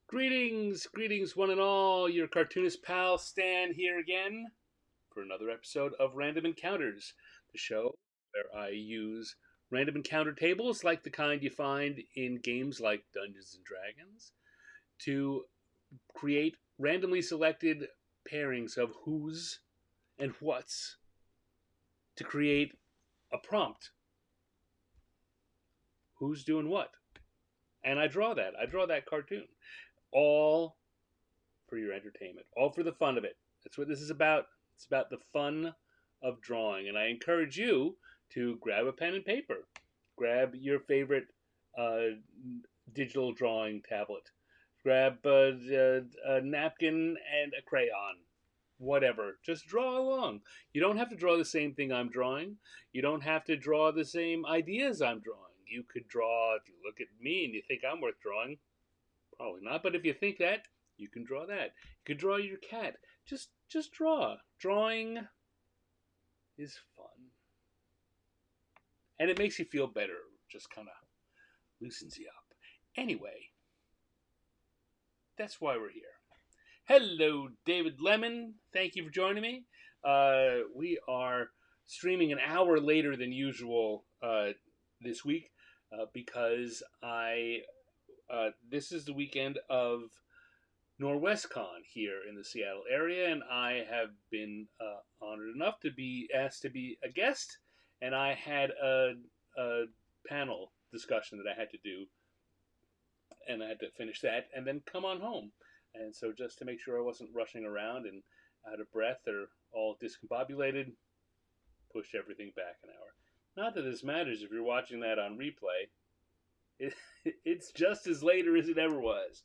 Greetings, one and all. Your cartoonist pal Stan here again for another episode of Random Encounters, the show where I use random encounter tables like the kind you find in games like Dungeons and Dragons to create randomly selected pairings of who's and what's to create a prompt. Who's doing what? And I draw that. I draw that cartoon. All for your entertainment, all for the fun of it. That's what this is about. It's about the fun of drawing, and I encourage you to grab a pen and paper, grab your favorite uh, digital drawing tablet, grab a napkin and a crayon, whatever. Just draw along. You don't have to draw the same thing I'm drawing. You don't have to draw the same ideas I'm drawing. You could draw, if you look at me and you think I'm worth drawing, probably not, but if you think that, you can draw that. You could draw your cat. Just draw. Drawing is fun. And it makes you feel better. Just kind of loosens you up. Anyway, that's why we're here. Hello, David Lemon. Thank you for joining me. We are streaming an hour later than usual this week because this is the weekend of NorwestCon here in the Seattle area, and I have been honored enough to be asked to be a guest, and I had a panel discussion that I had to do, and I had to finish that and then come on home. And so just to make sure I wasn't rushing around and out of breath or all discombobulated, pushed everything back an hour. Not that this matters if you're watching that on replay. It's just as later as it ever was.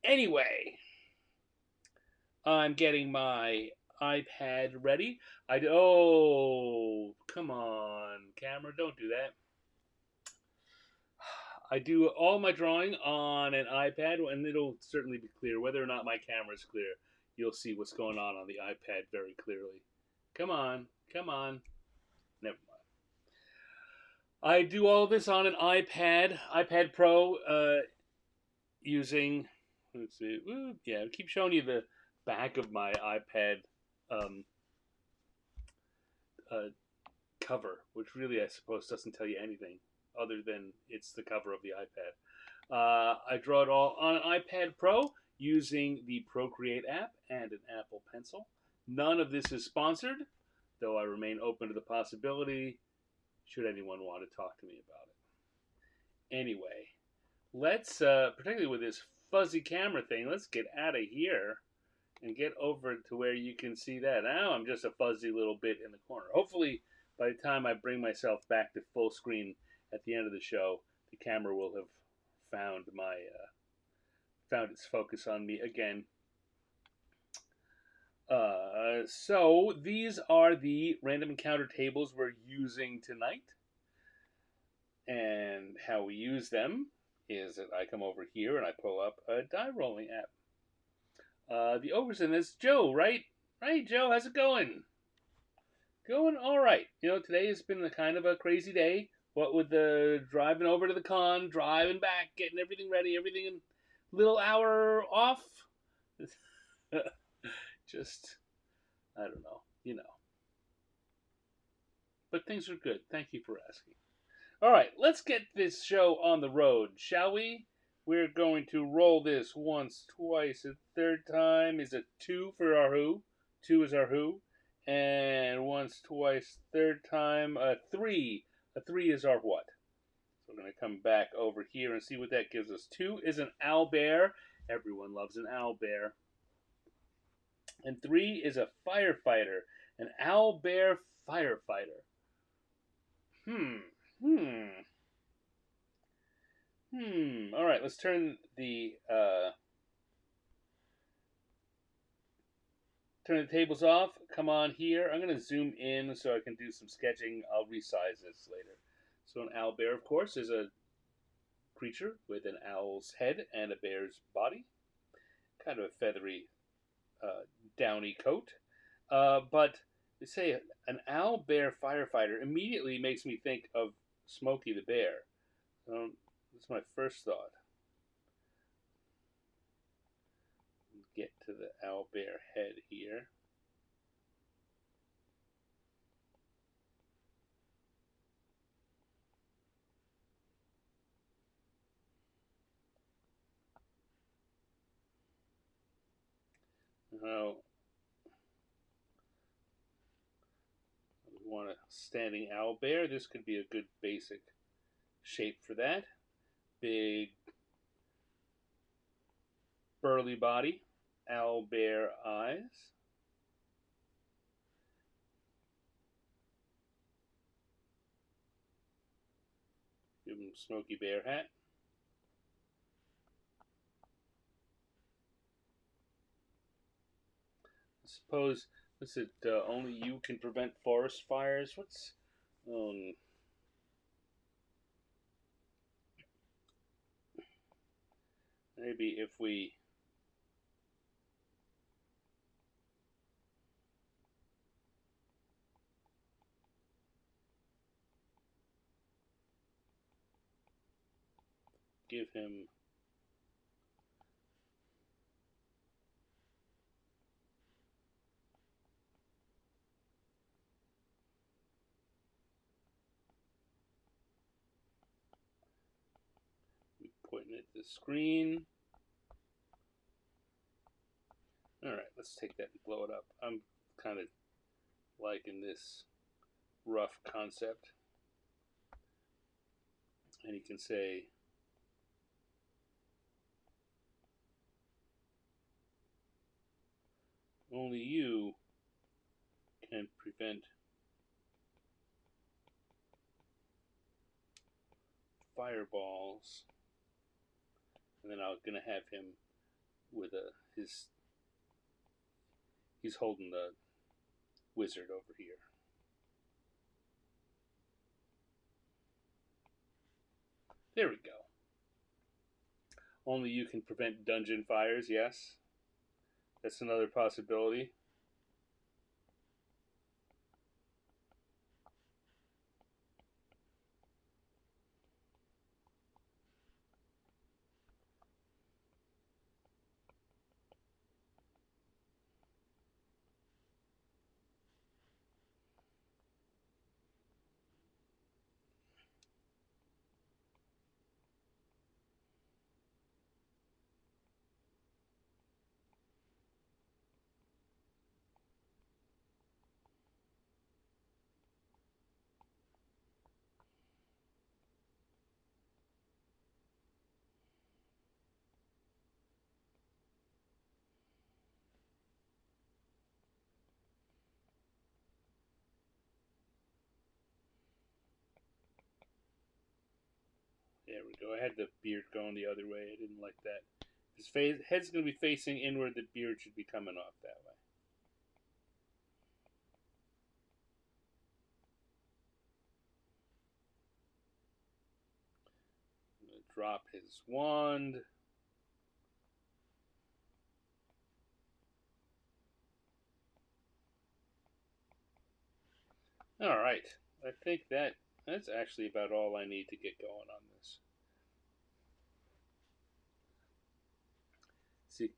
Anyway, I'm getting my iPad ready. Oh, come on, camera, don't do that. I do all my drawing on an iPad, and it'll certainly be clear. Whether or not my camera is clear, you'll see what's going on the iPad very clearly. Come on. Never mind. I do all this on an iPad Pro, using. Let's see. Yeah, I keep showing you the back of my iPad um, uh, cover, which really, I suppose, doesn't tell you anything other than it's the cover of the iPad. I draw it all on an iPad Pro using the Procreate app and an Apple Pencil. None of this is sponsored, though I remain open to the possibility should anyone want to talk to me about it. Anyway, let's, particularly with this fuzzy camera thing, let's get out of here and get over to where you can see that. Now I'm just a fuzzy little bit in the corner. Hopefully, by the time I bring myself back to full screen at the end of the show, the camera will have found found its focus on me again. So these are the random encounter tables we're using tonight, and how we use them is that I come over here and I pull up a die rolling app. The Overson is Joe, right? Right, Joe, how's it going? Going all right. You know, today has been a kind of a crazy day. What with the driving over to the con, driving back, getting everything ready, everything in little hour off. Just, I don't know, you know. But things are good. Thank you for asking. All right, let's get this show on the road, shall we? We're going to roll this once, twice, a third time. Is it two for our who? Two is our who. And once, twice, third time, a three. A three is our what? So we're going to come back over here and see what that gives us. Two is an owlbear. Everyone loves an owlbear. And three is a firefighter. An owlbear firefighter. All right, let's turn the tables off. Come on here. I'm going to zoom in so I can do some sketching. I'll resize this later. So an owlbear, of course, is a creature with an owl's head and a bear's body. Kind of a feathery, downy coat. But they say an owlbear firefighter immediately makes me think of Smokey the Bear. That's my first thought. owlbear head here. Now, we want a standing owlbear. This could be a good basic shape for that. Big, burly body, owlbear eyes. Give him Smoky Bear hat. I suppose, what's it? Only you can prevent forest fires. What's maybe if we give him pointing at the screen. All right, let's take that and blow it up. I'm kind of liking this rough concept. And you can say, only you can prevent fireballs. And then I'm gonna have him with he's holding the wizard over here. There we go. Only you can prevent dungeon fires, yes. That's another possibility. There we go. I had the beard going the other way. I didn't like that. His head's going to be facing inward. The beard should be coming off that way. I'm going to drop his wand. All right. I think that's actually about all I need to get going on this. See,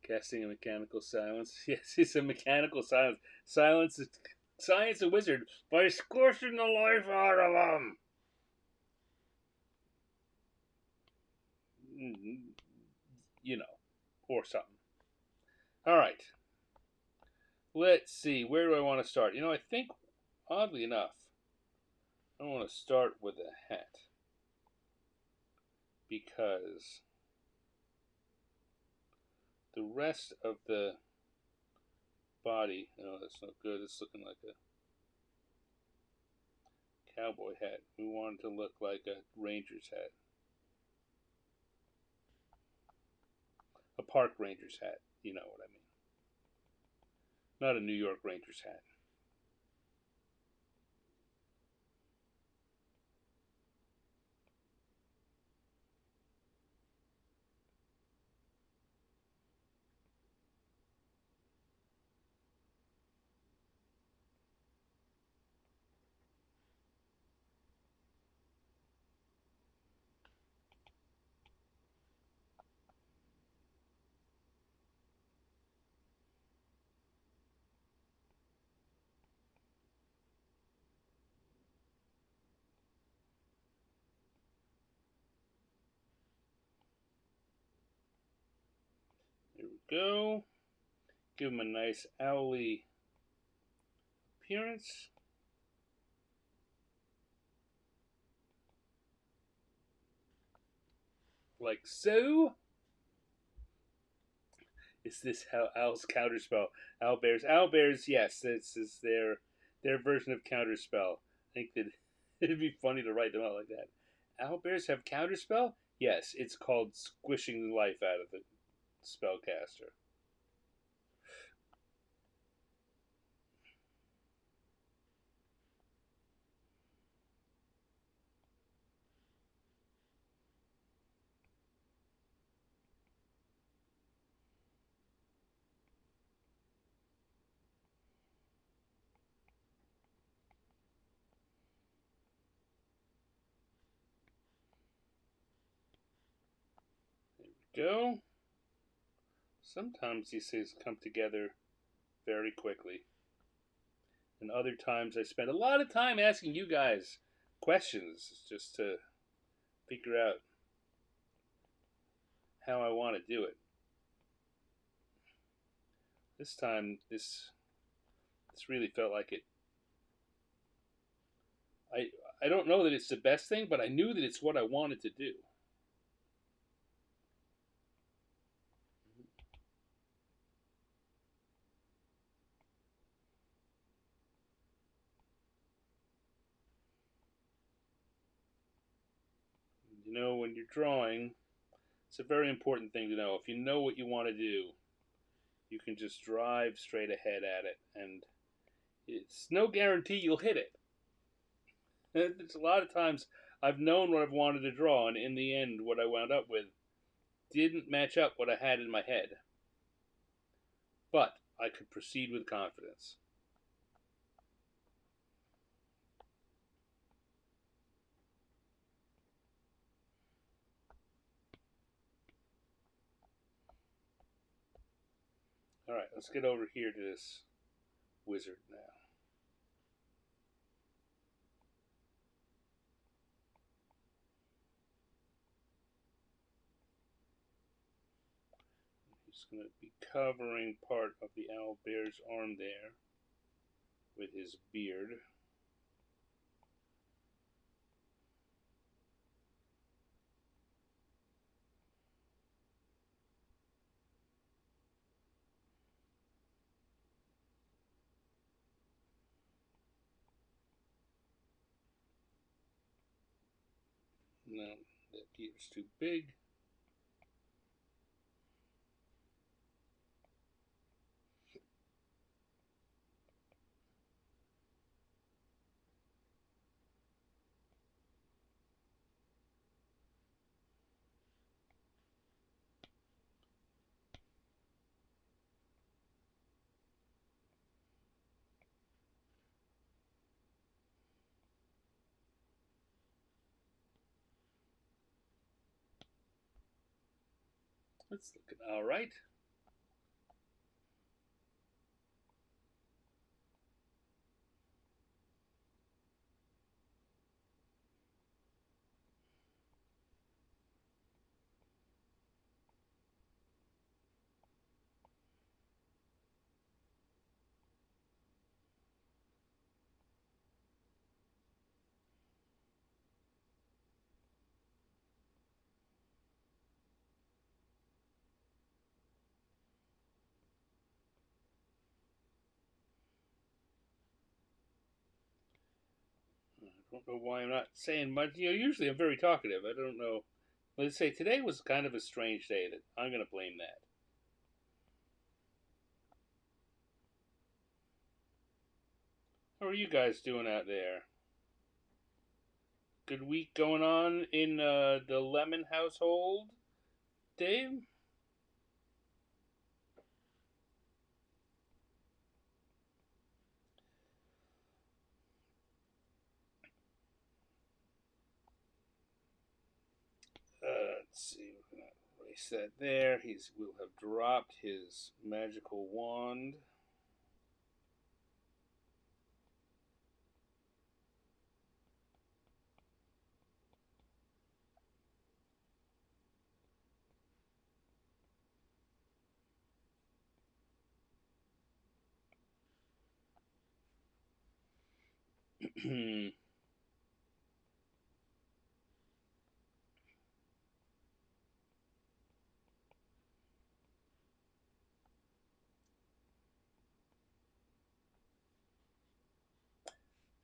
casting a mechanical silence. Yes, it's a mechanical silence. Science a wizard by squishing the life out of him. You know, or something. All right. Let's see. Where do I want to start? I think, oddly enough, I want to start with a hat because the rest of the body, no, that's not good. It's looking like a cowboy hat. We want it to look like a ranger's hat, a park ranger's hat. You know what I mean? Not a New York Rangers hat. go. Give him a nice owly appearance. Like so. Is this how Owl's counterspell? Owlbears, yes, this is their version of counterspell. I think that it'd be funny to write them out like that. Owlbears have counterspell? Yes, it's called squishing the life out of the spellcaster. Go. Sometimes these things come together very quickly. And other times I spend a lot of time asking you guys questions just to figure out how I want to do it. This time, this really felt like it. I I don't know that it's the best thing, but I knew that it's what I wanted to do. You know, when you're drawing, it's a very important thing to know. If you know what you want to do, you can just drive straight ahead at it, and it's no guarantee you'll hit it. There's a lot of times I've known what I've wanted to draw, and in the end, what I wound up with didn't match up what I had in my head. But I could proceed with confidence. All right, let's get over here to this wizard now. He's going to be covering part of the owl bear's arm there with his beard. No, that ear's too big. That's looking all right. I don't know why I'm not saying much. You know, usually I'm very talkative. I don't know. Let's say today was kind of a strange day. That I'm going to blame that. How are you guys doing out there? Good week going on in the Lemon household, Dave? Let's see. We're gonna erase that there. He will have dropped his magical wand.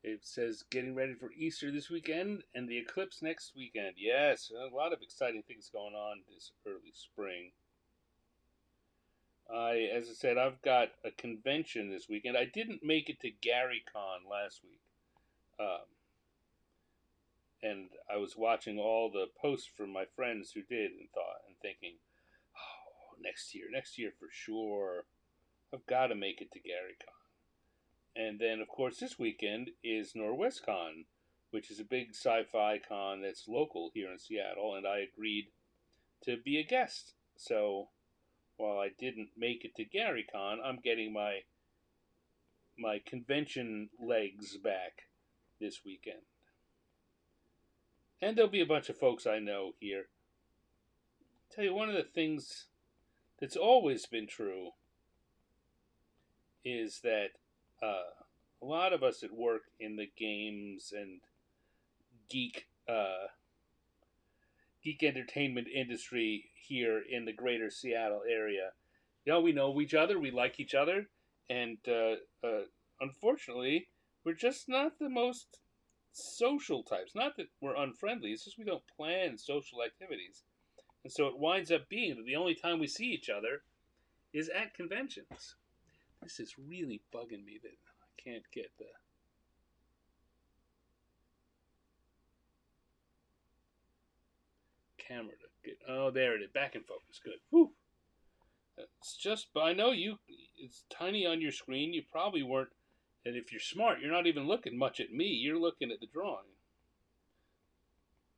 It says getting ready for Easter this weekend and the eclipse next weekend. Yes, a lot of exciting things going on this early spring. As I said, I've got a convention this weekend. I didn't make it to GaryCon last week, um, and I was watching all the posts from my friends who did and thought and thinking, oh, next year for sure. I've got to make it to GaryCon. And then, of course, this weekend is NorwestCon, which is a big sci-fi con that's local here in Seattle, and I agreed to be a guest. So while I didn't make it to GaryCon, I'm getting my convention legs back this weekend. And there'll be a bunch of folks I know here. Tell you, one of the things that's always been true is that a lot of us at work in the games and geek geek entertainment industry here in the greater Seattle area, we know each other, we like each other, and unfortunately, we're just not the most social types. Not that we're unfriendly; it's just we don't plan social activities, and so it winds up being that the only time we see each other is at conventions. This is really bugging me that I can't get the camera to get. Oh, there it is, back in focus. Good. Whew. It's just, but I know you. It's tiny on your screen. You probably weren't, and if you're smart, you're not even looking much at me. You're looking at the drawing.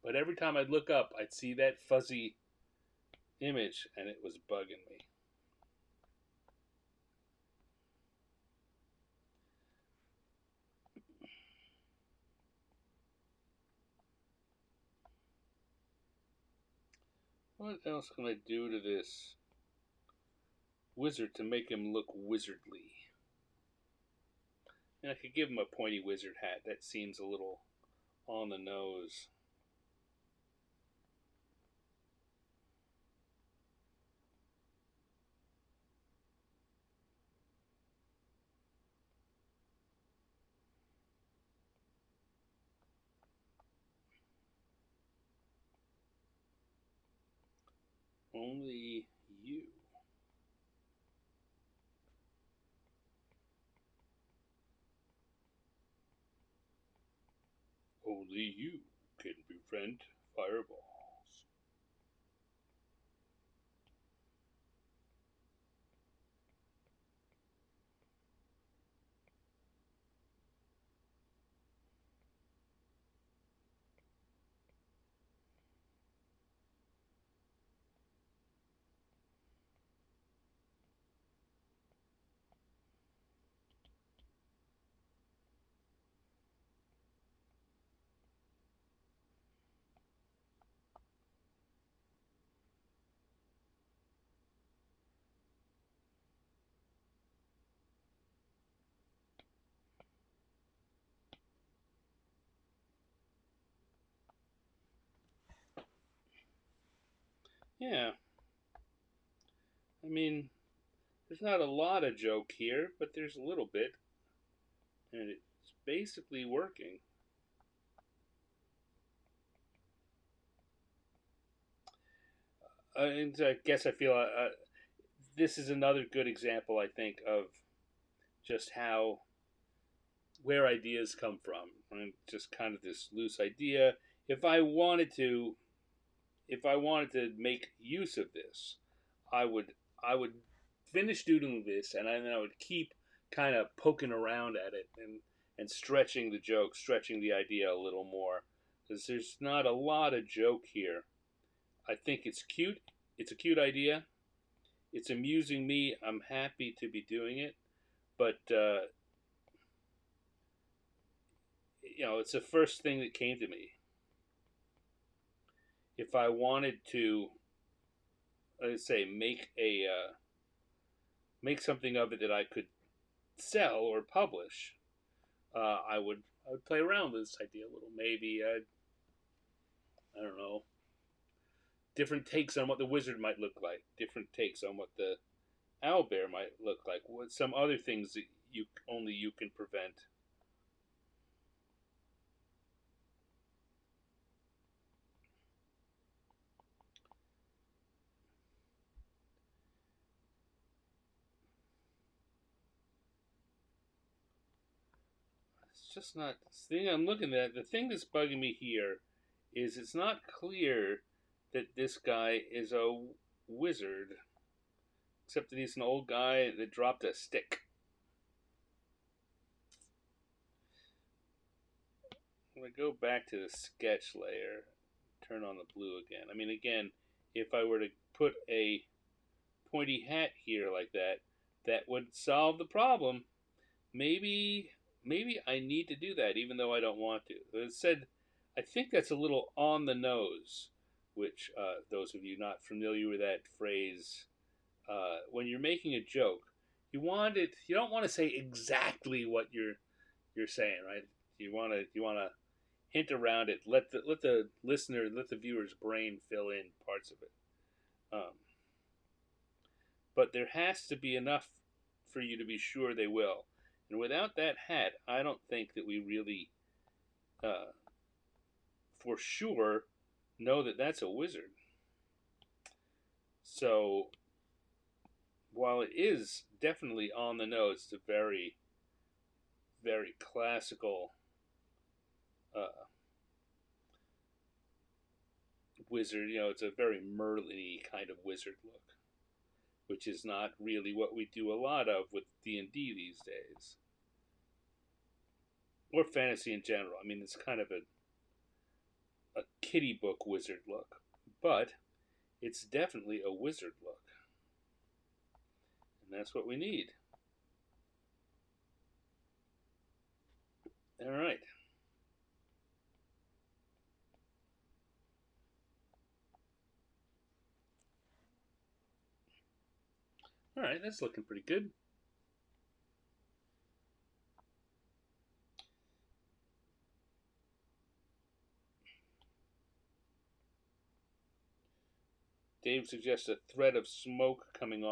But every time I'd look up, I'd see that fuzzy image, and it was bugging me. What else can I do to this wizard to make him look wizardly? And I could give him a pointy wizard hat. That seems a little on the nose. Only you. Only you can befriend fireballs. Yeah, I mean, there's not a lot of joke here, but there's a little bit, and it's basically working. And I guess I feel this is another good example, I think, of just how where ideas come from. And just kind of this loose idea. If I wanted to, if I wanted to make use of this, I would I would finish doing this, and then I would keep kind of poking around at it and stretching the joke, stretching the idea a little more, because there's not a lot of joke here. I think it's cute. It's a cute idea. It's amusing me. I'm happy to be doing it, but it's the first thing that came to me. If I wanted to, let's say, make something of it that I could sell or publish, I would play around with this idea a little. Maybe I don't know, different takes on what the wizard might look like, different takes on what the owlbear might look like, what some other things that you can prevent. It's just not the thing I'm looking at. The thing that's bugging me here is it's not clear that this guy is a wizard, except that he's an old guy that dropped a stick. I'm gonna go back to the sketch layer, turn on the blue again. I mean, again, if I were to put a pointy hat here like that, that would solve the problem. Maybe, maybe I need to do that, even though I don't want to. It said, I think that's a little on the nose, which those of you not familiar with that phrase, when you're making a joke, you want it. You don't want to say exactly what you're saying, right? You want to hint around it. Let the listener, let the viewer's brain fill in parts of it. Um, but there has to be enough for you to be sure they will. And without that hat, I don't think that we really, uh, for sure, know that that's a wizard. So while it is definitely on the nose, it's a very, very classical wizard. You know, it's a very Merlin-y kind of wizard look, which is not really what we do a lot of with D&D these days, or fantasy in general. I mean, it's kind of a kiddie book wizard look, but it's definitely a wizard look, and that's what we need. All right. All right, that's looking pretty good. Dave suggests a thread of smoke coming uh,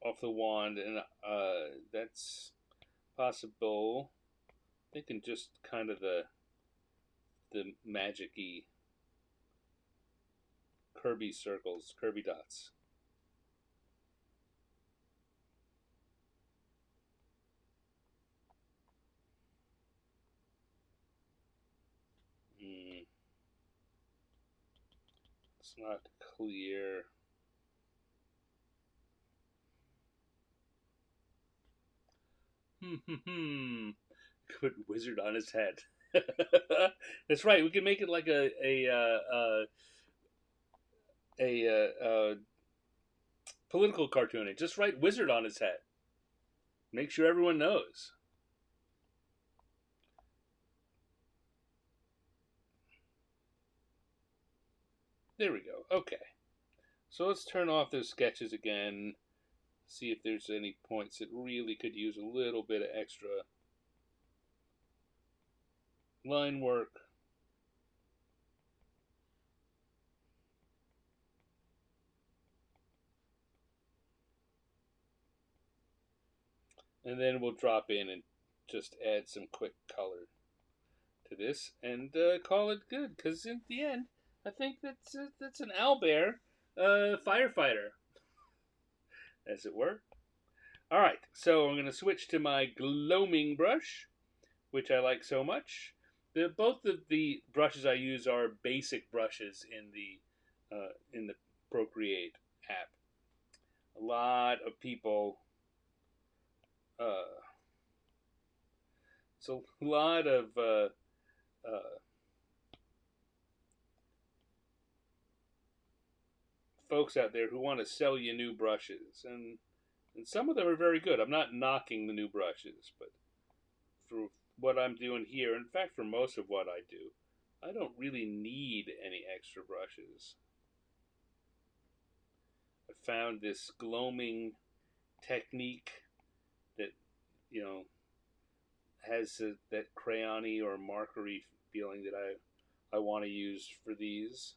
off the wand, and that's possible. Thinking just kind of the magic-y Kirby circles, Kirby dots. Mm, it's not clear. Put wizard on his head. That's right. We can make it like a political cartoon. Just write wizard on his head. Make sure everyone knows. There we go. Okay. So let's turn off those sketches again. See if there's any points that really could use a little bit of extra line work. And then we'll drop in and just add some quick color to this and call it good. Because in the end, I think that's an owlbear firefighter, as it were. All right, so I'm going to switch to my gloaming brush, which I like so much. Both of the brushes I use are basic brushes in the Procreate app. A lot of people, uh, so a lot of folks out there who want to sell you new brushes, and some of them are very good. I'm not knocking the new brushes, but for what I'm doing here, in fact, for most of what I do, I don't really need any extra brushes. I found this gloaming technique that you know has that crayony or markery feeling that I want to use for these.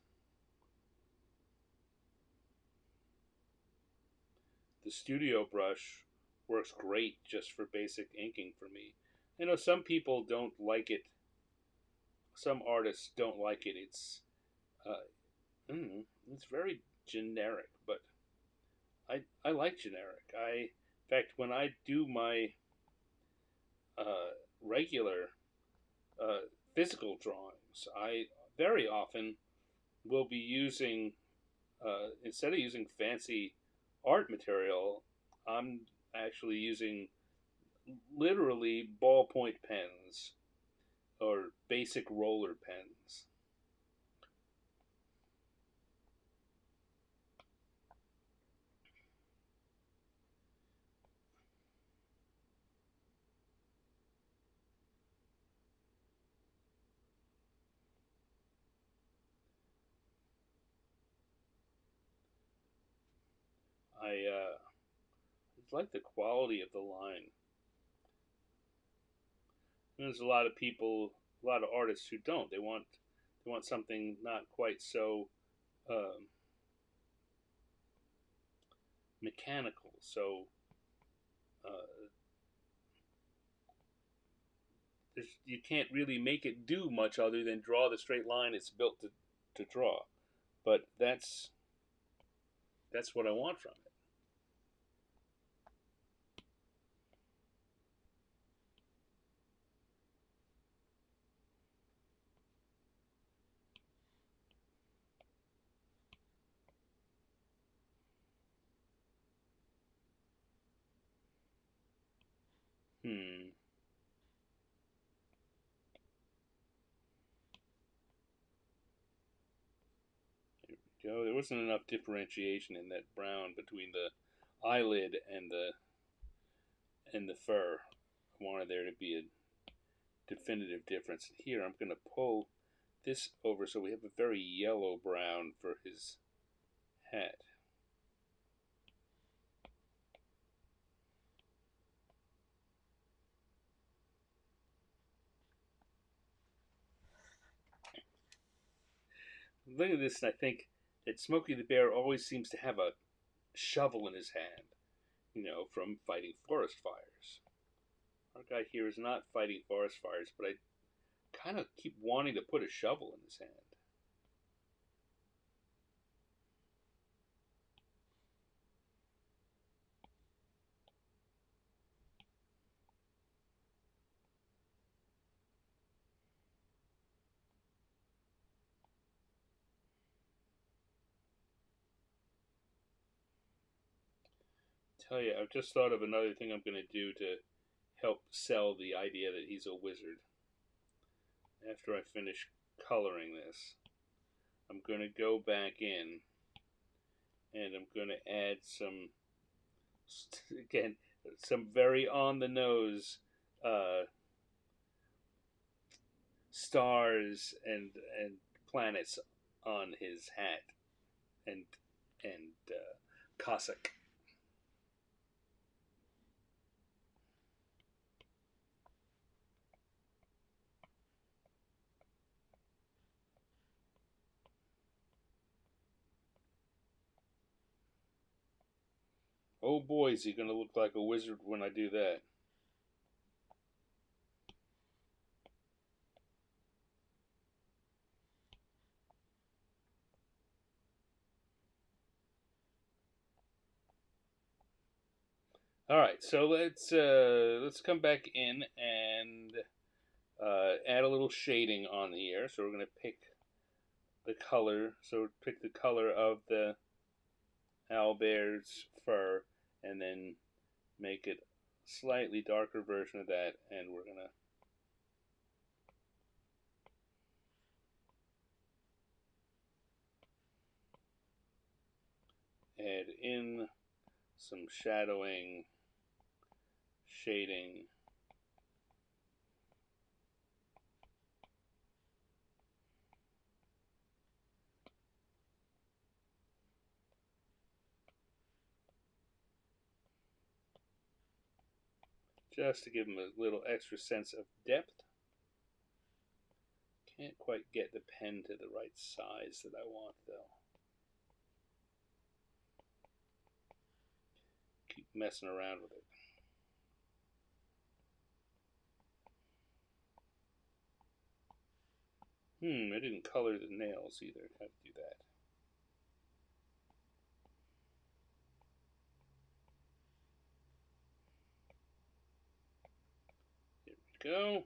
The studio brush works great just for basic inking for me. I know some people don't like it. Some artists don't like it. Uh, it's very generic, but I like generic. In fact, when I do my regular uh, physical drawings, I very often will be using instead of using fancy art material, I'm actually using literally ballpoint pens or basic roller pens. I like the quality of the line. And there's a lot of people, a lot of artists who don't. They want something not quite so um, mechanical. So uh, you can't really make it do much other than draw the straight line it's built to draw. But that's what I want from it. There wasn't enough differentiation in that brown between the eyelid and the fur. I wanted there to be a definitive difference. Here, I'm going to pull this over so we have a very yellow brown for his hat. Look at this, and I think that Smokey the Bear always seems to have a shovel in his hand, from fighting forest fires. Our guy here is not fighting forest fires, but I kind of keep wanting to put a shovel in his hand. Tell you, I've just thought of another thing I'm going to do to help sell the idea that he's a wizard. After I finish coloring this, I'm going to go back in and I'm going to add again, some very on the nose uh, stars and planets on his hat and cassock. Oh boy, is he going to look like a wizard when I do that. All right, so let's come back in and add a little shading on here. So we're going to pick the color. So pick the color of the owlbear's fur, and then make it slightly darker version of that, and we're gonna add in some shadowing, shading. just to give them a little extra sense of depth. Can't quite get the pen to the right size that I want, though. Keep messing around with it. I didn't color the nails either. How to do that? Here we go.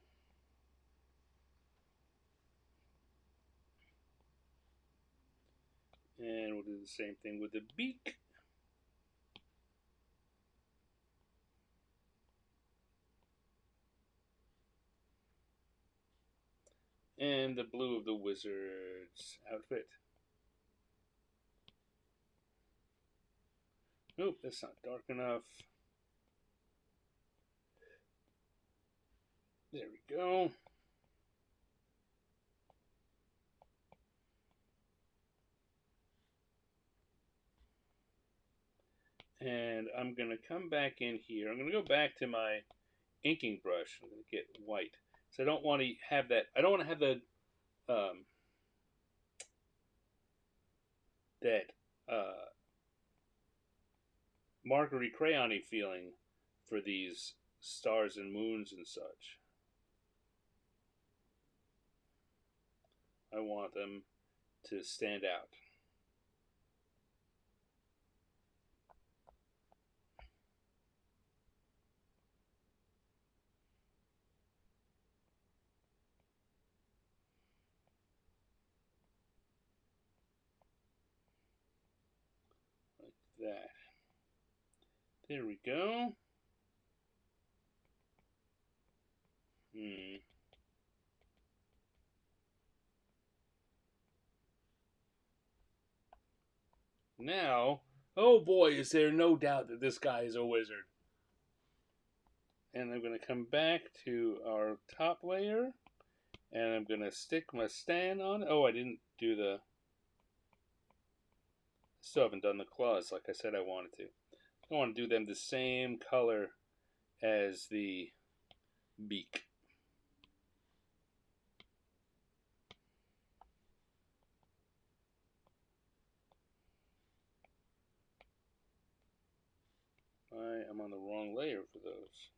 And we'll do the same thing with the beak. And the blue of the wizard's outfit. Nope, that's not dark enough. There we go. And I'm going to come back in here. I'm going to go back to my inking brush. I'm going to get white. So I don't want to have that. I don't want to have the that markery crayony feeling for these stars and moons and such. I want them to stand out. Like that. There we go. Now, oh boy, is there no doubt that this guy is a wizard. And I'm going to come back to our top layer. And I'm going to stick my stand on. Oh, I didn't do the... Still haven't done the claws like I said I wanted to. I want to do them the same color as the beak. I am on the wrong layer for those.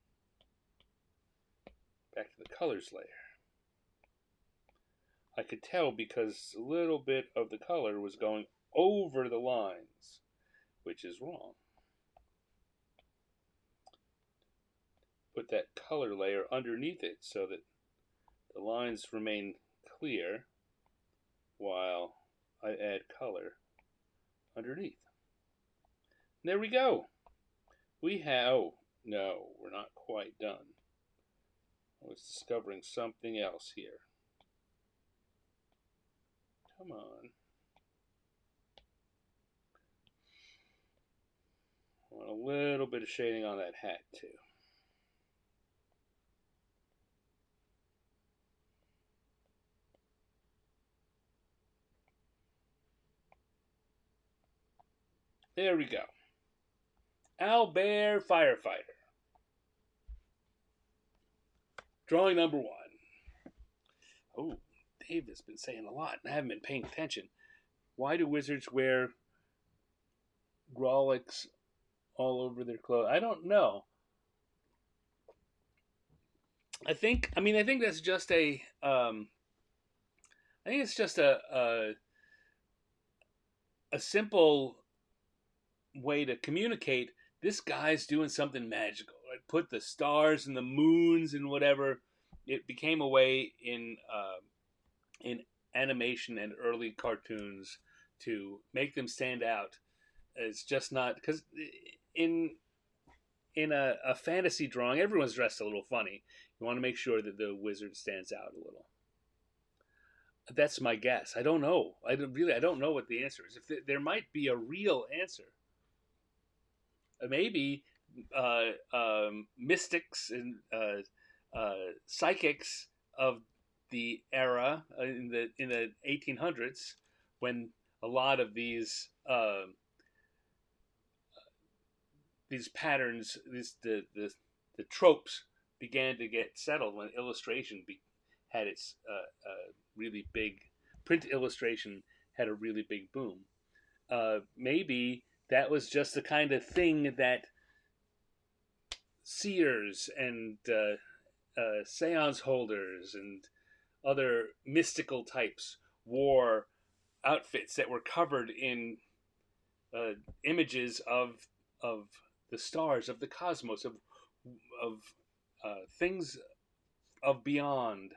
Back to the colors layer. I could tell because a little bit of the color was going over the lines, which is wrong. Put that color layer underneath it so that the lines remain clear while I add color underneath. There we go. We have, oh, no, we're not quite done. I was discovering something else here. Come on. I want a little bit of shading on that hat, too. There we go. Albert Firefighter. Drawing number 1. Oh, Dave has been saying a lot, and I haven't been paying attention. Why do wizards wear Grolix all over their clothes? I don't know. I think that's just a. I think it's just a simple way to communicate. This guy's doing something magical. Right? Put the stars and the moons and whatever. It became a way in animation and early cartoons to make them stand out. It's just not because in a fantasy drawing, everyone's dressed a little funny. You want to make sure that the wizard stands out a little. That's my guess. I don't know. I don't know what the answer is. If there might be a real answer, maybe mystics and psychics of the era in the 1800s, when a lot of these patterns, the the tropes began to get settled when had its really big print illustration had a really big boom. Maybe that was just the kind of thing that seers and seance holders and other mystical types wore outfits that were covered in uh, images of the stars, of the cosmos, of things of beyond,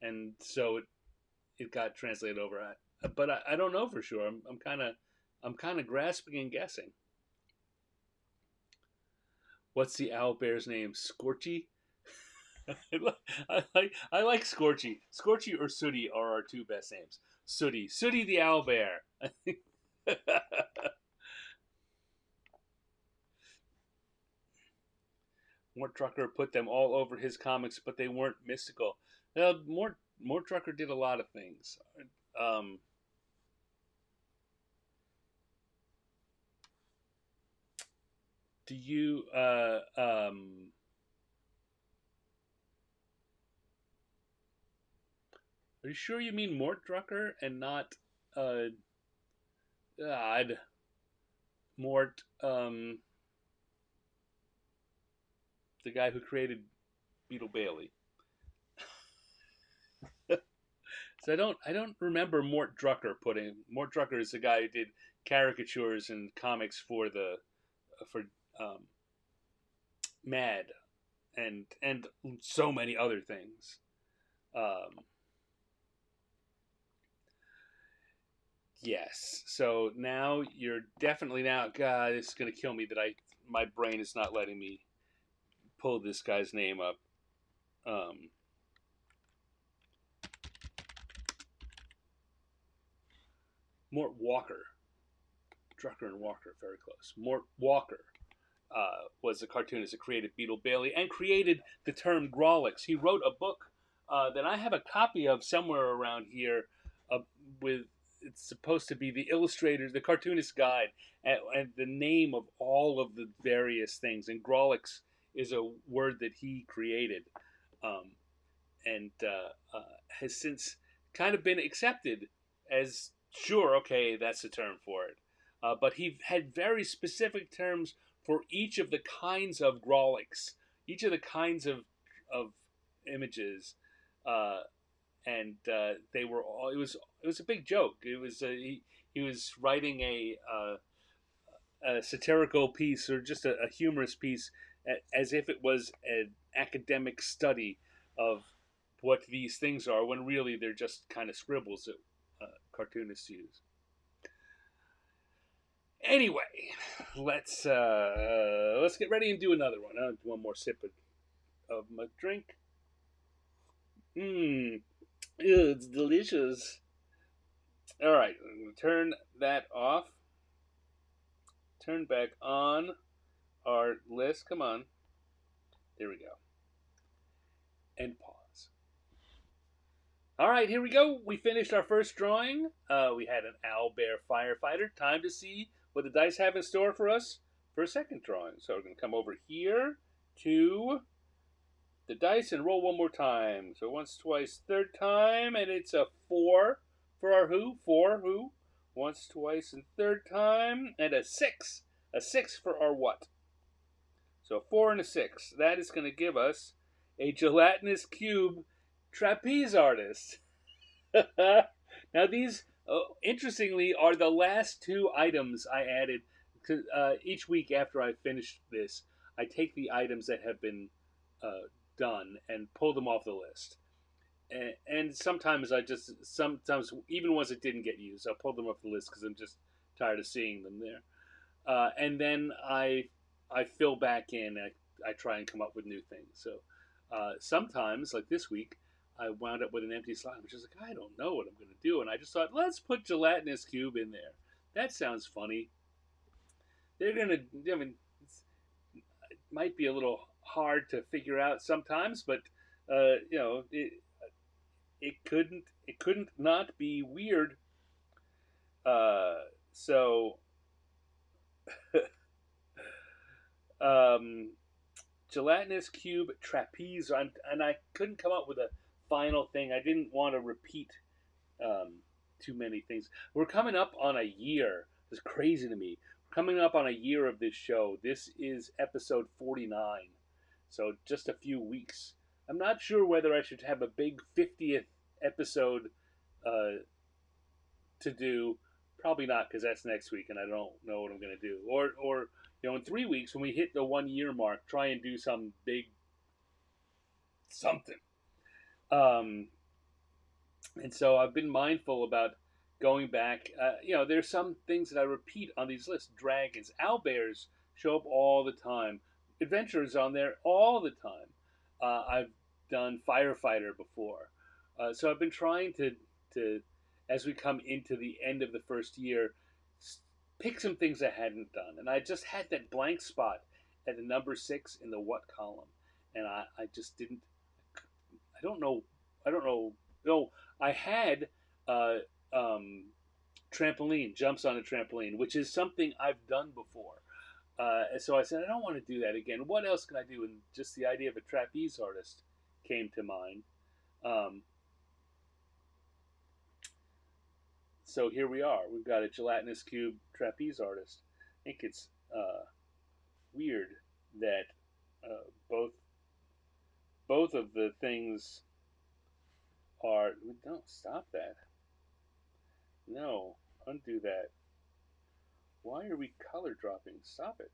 and so it got translated over. But I don't know for sure. I'm kind of grasping and guessing. What's the owl bear's name? Scorchy. I like Scorchy. Scorchy or Sooty are our two best names. Sooty the owl bear. Mort Trucker put them all over his comics, but they weren't mystical. Mort Trucker did a lot of things. Um, do you are you sure you mean Mort Drucker and not uh God Mort the guy who created Beetle Bailey? So I don't remember Mort Drucker is the guy who did caricatures and comics for the for um, Mad and so many other things. Um, yes. So now you're definitely now. God, it's gonna kill me that I my brain is not letting me pull this guy's name up. Um, Mort Walker, Drucker and Walker, very close. Mort Walker was the cartoonist that created Beetle Bailey and created the term Grawlix. He wrote a book that I have a copy of somewhere around here. Uh, with it's supposed to be the illustrator, the cartoonist guide, and the name of all of the various things. And Grawlix is a word that he created, um, and has since kind of been accepted as sure, okay, that's the term for it. But he had very specific terms for each of the kinds of Grawlix, each of the kinds of images, uh, and they were all. It was a big joke. He was writing a satirical piece or just a humorous piece as if it was an academic study of what these things are when really they're just kind of scribbles that cartoonists use. Anyway, let's get ready and do another one. I'll do one more sip of my drink. Mmm, it's delicious. All right, turn that off. Turn back on our list. Come on. There we go. And pause. All right, here we go. We finished our first drawing. We had an owl bear firefighter. Time to see what the dice have in store for us for a second drawing. So we're going to come over here to the dice and roll one more time. So once, twice, third time, and it's a 4 for our who. 4 who. Once, twice, and third time, and a 6. A 6 for our what. So 4 and a 6. That is going to give us a gelatinous cube trapeze artist. Now these, interestingly, are the last two items I added. Each week after I finish this, I take the items that have been done and pull them off the list. And sometimes sometimes even ones that didn't get used, I'll pull them off the list because I'm just tired of seeing them there. And then I fill back in. I try and come up with new things. So sometimes, like this week, I wound up with an empty slot, which is like, I don't know what I'm going to do. And I just thought, let's put gelatinous cube in there. That sounds funny. They're going to, I mean, it might be a little hard to figure out sometimes, but, it couldn't not be weird. So, um, gelatinous cube trapeze, and I couldn't come up with a final thing. I didn't want to repeat um, too many things. We're coming up on a year. It's crazy to me. We're coming up on a year of this show. This is episode 49, so just a few weeks. I'm not sure whether I should have a big 50th episode uh, to do. Probably not, because that's next week, and I don't know what I'm going to do. Or in 3 weeks when we hit the 1 year mark, try and do some big something. Um, and so I've been mindful about going back. There's some things that I repeat on these lists. Dragons, owlbears show up all the time. Adventurers on there all the time. I've done firefighter before, so I've been trying to as we come into the end of the first year, pick some things I hadn't done, and I just had that blank spot at the number 6 in the what column, and I just didn't. I don't know. I don't know. No, I had uh, um, trampoline, jumps on a trampoline, which is something I've done before. And so I said, I don't want to do that again. What else can I do? And just the idea of a trapeze artist came to mind. Um, so here we are. We've got a gelatinous cube trapeze artist. I think it's weird that both of the things are. Don't stop that. No, undo that. Why are we color dropping? Stop it.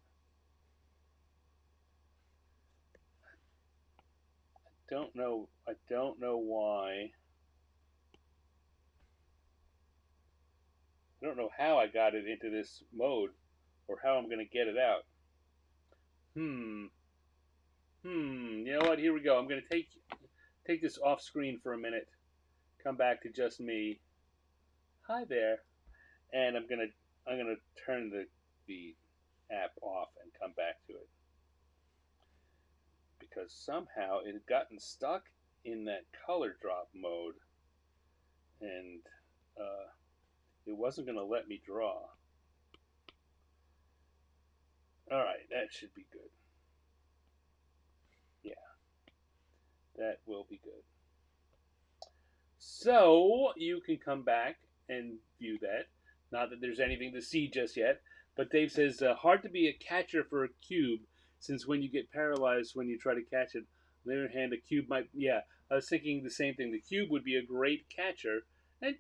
Don't know. I don't know why. I don't know how I got it into this mode, or how I'm going to get it out. Hmm. You know what? Here we go. I'm going to take this off screen for a minute. Come back to just me. Hi there. And I'm gonna turn the app off and come back to it, because somehow it had gotten stuck in that color drop mode, and uh, it wasn't going to let me draw. All right, that should be good. Yeah, that will be good. So you can come back and view that. Not that there's anything to see just yet, but Dave says hard to be a catcher for a cube, since when you get paralyzed when you try to catch it. On the other hand, a cube might. Yeah, I was thinking the same thing. The cube would be a great catcher, and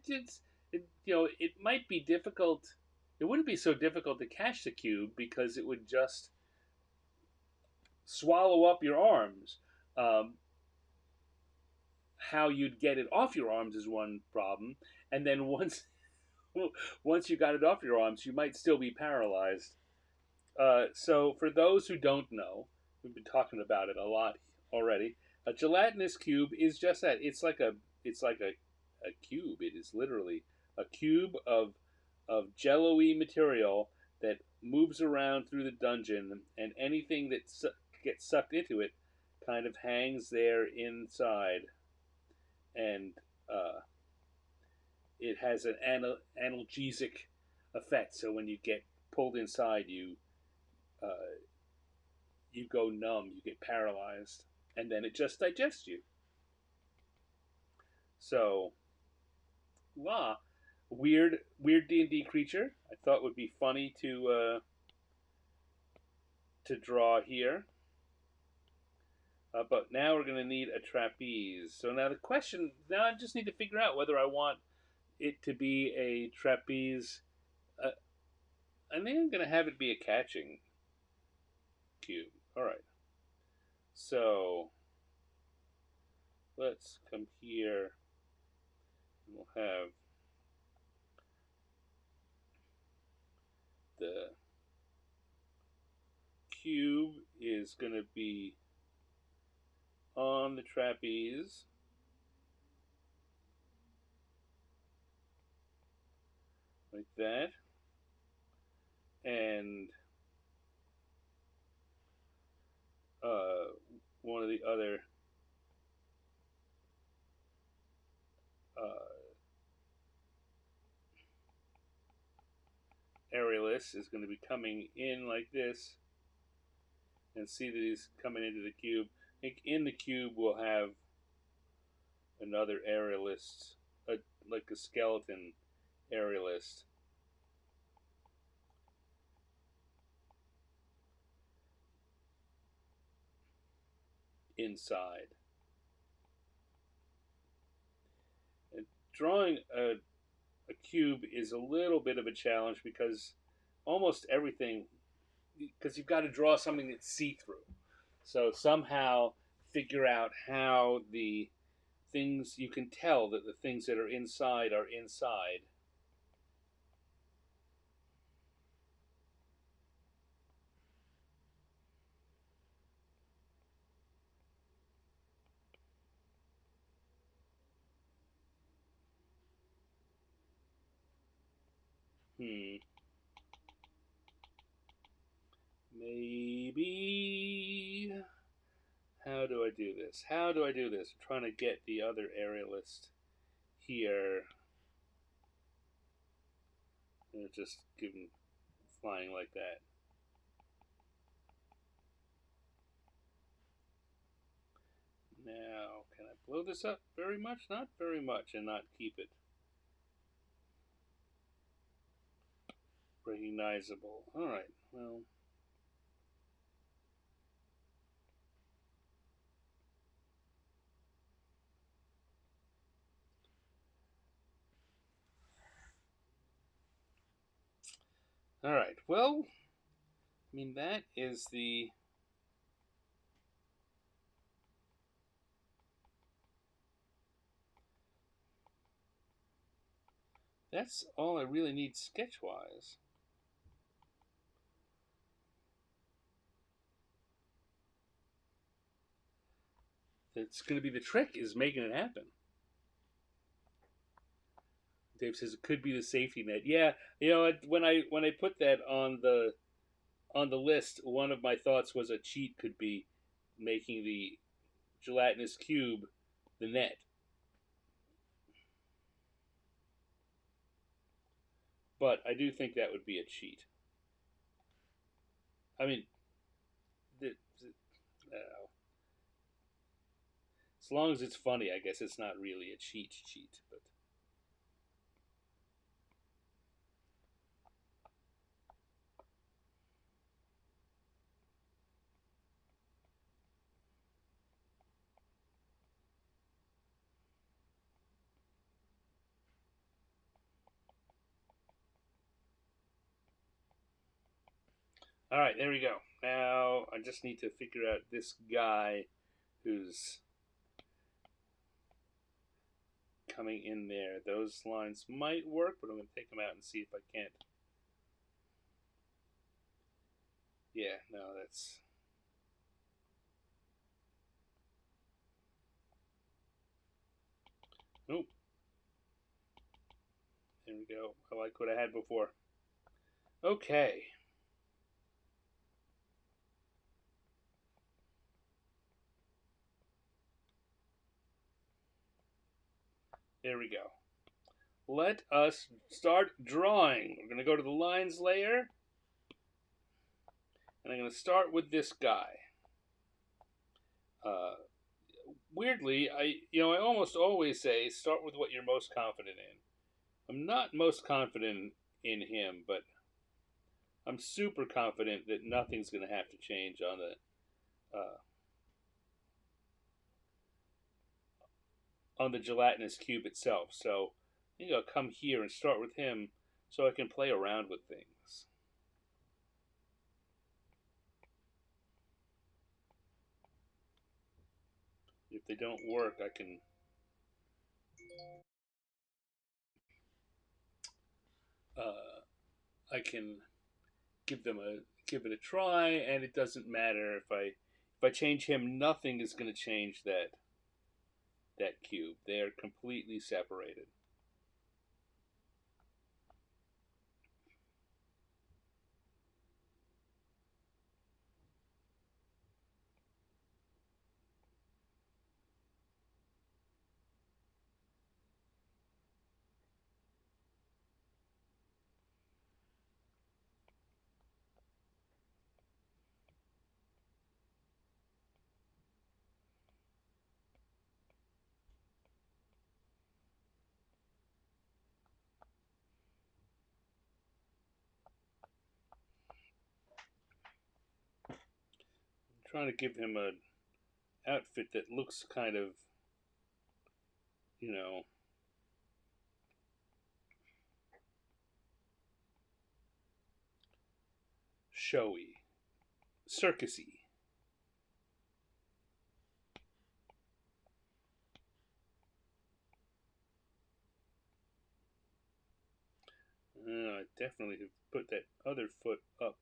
it might be difficult. It wouldn't be so difficult to catch the cube because it would just swallow up your arms. Um, how you'd get it off your arms is one problem, and then once you got it off your arms, you might still be paralyzed. So for those who don't know, we've been talking about it a lot already. A gelatinous cube is just that. It's like a cube. It is literally a cube of jello-y material that moves around through the dungeon, and anything that gets sucked into it kind of hangs there inside, and uh, it has an analgesic effect. So when you get pulled inside, uh, you go numb, you get paralyzed, and then it just digests you. So, wow, weird D&D creature. I thought would be funny to draw here. But now we're going to need a trapeze. So now I just need to figure out whether I want it to be a trapeze. Uh, I think I'm going to have it be a catching cube. All right. So let's come here. And we'll have the cube is going to be on the trapeze. Like that. And one of the other aerialists is going to be coming in like this and see that he's coming into the cube. I think in the cube we'll have another aerialist, a, like a skeleton aerialist. Inside. And drawing a cube is a little bit of a challenge because almost everything, because you've got to draw something that's see through. So somehow figure out how the things, you can tell that the things that are inside are inside. Hmm. Maybe. How do I do this? How do I do this? I'm trying to get the other aerialist here. And just give him flying like that. Now, can I blow this up very much? Not very much, and not keep it recognizable. Alright, well. Alright, well, I mean, that is the. That's all I really need sketch wise. That's going to be the trick, is making it happen. Dave says it could be the safety net. Yeah, when I put that on the list, one of my thoughts was a cheat could be making the gelatinous cube the net. But I do think that would be a cheat. I mean, as long as it's funny, I guess it's not really a cheat. But all right, there we go. Now I just need to figure out this guy who's coming in there. Those lines might work, but I'm going to take them out and see if I can't. Yeah, no, that's. Nope. There we go. I like what I had before. Okay. There we go. Let us start drawing. We're going to go to the lines layer. And I'm going to start with this guy. Uh, Weirdly, I almost always say start with what you're most confident in. I'm not most confident in him, but I'm super confident that nothing's going to have to change on the gelatinous cube itself. So I think I'll come here and start with him so I can play around with things. If they don't work, I can give it a try, and it doesn't matter if I change him. Nothing is going to change that cube. They are completely separated. trying to give him a outfit that looks kind of, you know, showy, circusy. I definitely have put that other foot up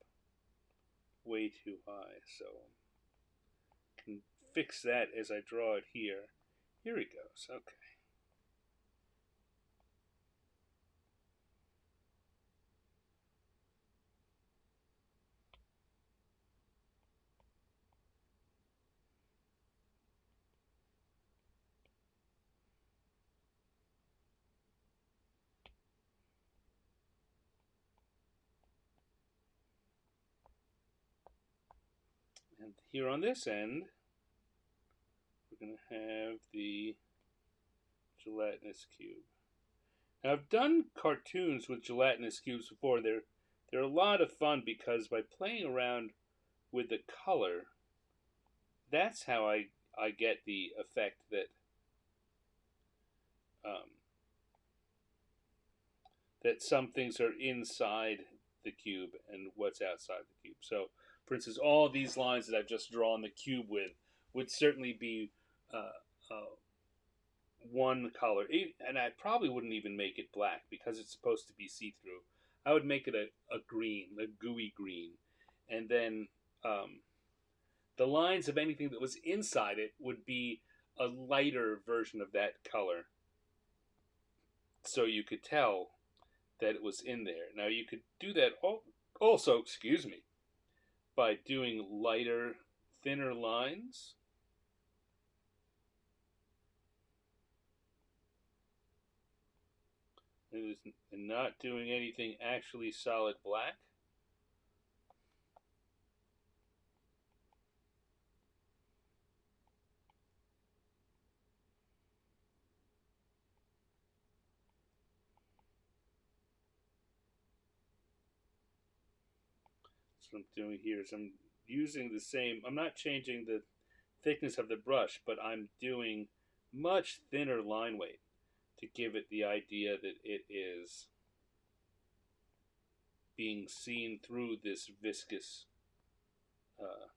way too high, so I can fix that as I draw it here. Here he goes. Okay. And here on this end, we're going to have the gelatinous cube. Now, I've done cartoons with gelatinous cubes before. They're a lot of fun because by playing around with the color, that's how I get the effect um, that some things are inside the cube and what's outside the cube. So, for instance, all these lines that I've just drawn the cube with would certainly be uh, one color, and I probably wouldn't even make it black because it's supposed to be see through. I would make it a green, a gooey green, and then the lines of anything that was inside it would be a lighter version of that color, so you could tell that it was in there. Now you could do that also, excuse me, by doing lighter, thinner lines. And not doing anything actually solid black. What I'm doing here is I'm using the same, I'm not changing the thickness of the brush, but I'm doing much thinner line weight to give it the idea that it is being seen through this viscous uh,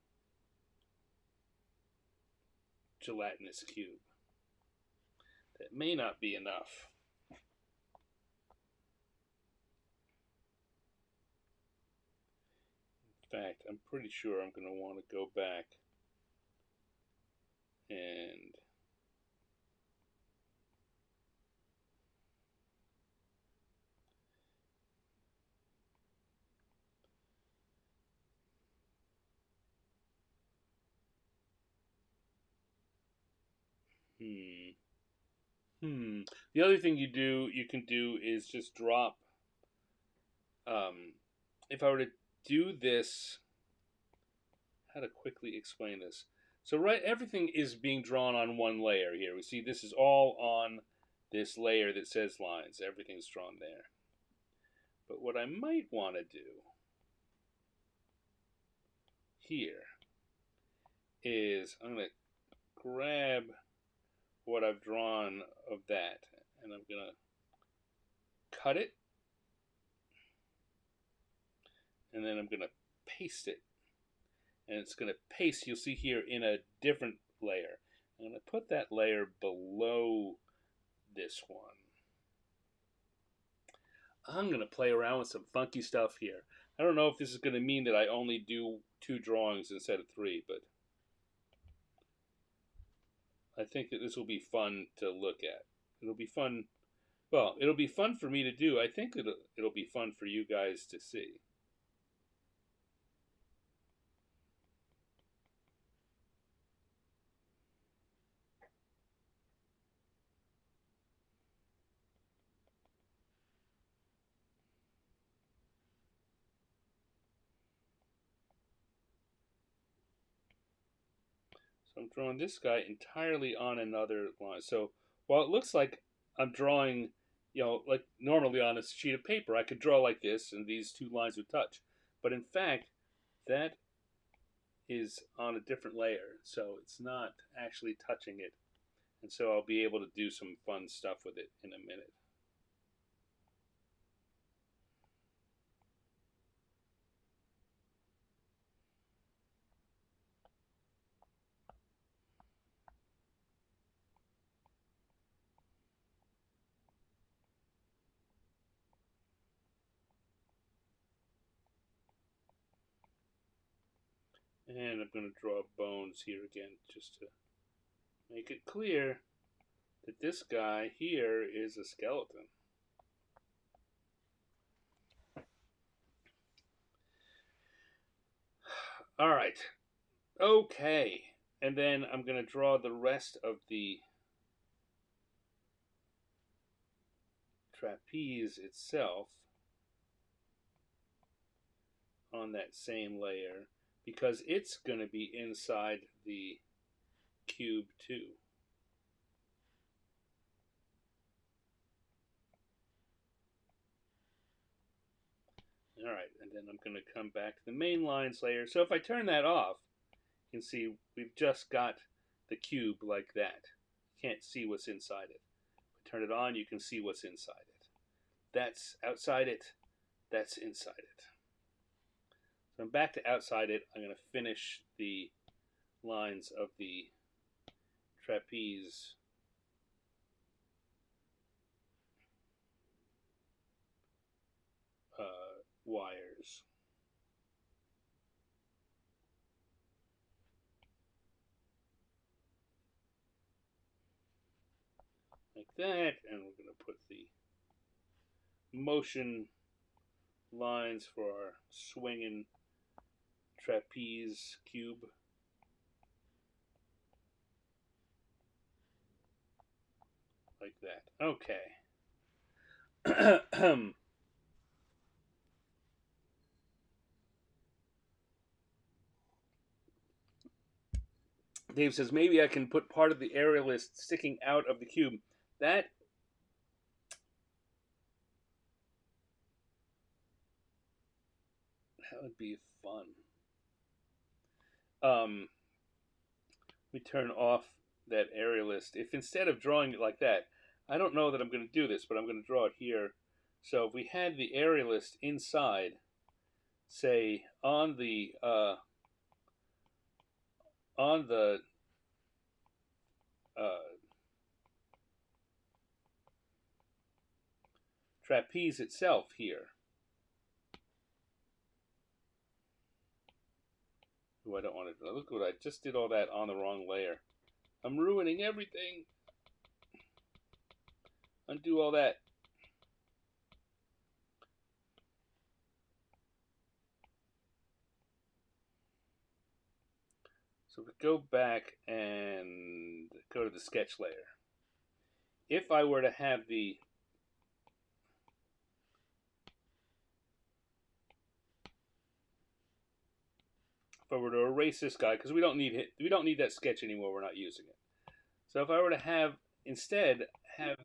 gelatinous cube. That may not be enough. In fact, I'm pretty sure I'm going to want to go back and hmm. The other thing you can do is just drop. If I were to do this, how to quickly explain this? So right, everything is being drawn on one layer here. We see this is all on this layer that says lines. Everything's drawn there. But what I might want to do here is I'm going to grab what I've drawn of that, and I'm going to cut it, and then I'm going to paste it. And it's going to paste, you'll see here, in a different layer. I'm going to put that layer below this one. I'm going to play around with some funky stuff here. I don't know if this is going to mean that I only do 2 drawings instead of 3, but I think that this will be fun to look at. It'll be fun. Well, it'll be fun for me to do. I think it'll be fun for you guys to see. So I'm drawing this guy entirely on another line. So while it looks like I'm drawing, like normally on a sheet of paper, I could draw like this and these 2 lines would touch. But in fact, that is on a different layer, so it's not actually touching it. And so I'll be able to do some fun stuff with it in a minute. And I'm going to draw bones here again just to make it clear that this guy here is a skeleton. All right. Okay. And then I'm going to draw the rest of the trapeze itself on that same layer because it's going to be inside the cube too. All right, and then I'm going to come back to the main lines layer. So if I turn that off, you can see we've just got the cube like that. You can't see what's inside it. If I turn it on, you can see what's inside it. That's outside it. That's inside it. So I'm back to outside it. I'm going to finish the lines of the trapeze wires. Like that, and we're going to put the motion lines for our swinging trapeze cube. Like that. Okay. Dave says maybe I can put part of the aerialist sticking out of the cube. That would be fun. We turn off that aerialist. If instead of drawing it like that, I don't know that I'm going to do this, but I'm going to draw it here. So if we had the aerialist inside, say on the trapeze itself here. Ooh, I don't want to. Look what I just did all that on the wrong layer. I'm ruining everything. Undo all that. So we go back and go to the sketch layer. If I were to have the if I were to erase this guy, because we don't need that sketch anymore, we're not using it. So if I were to have instead have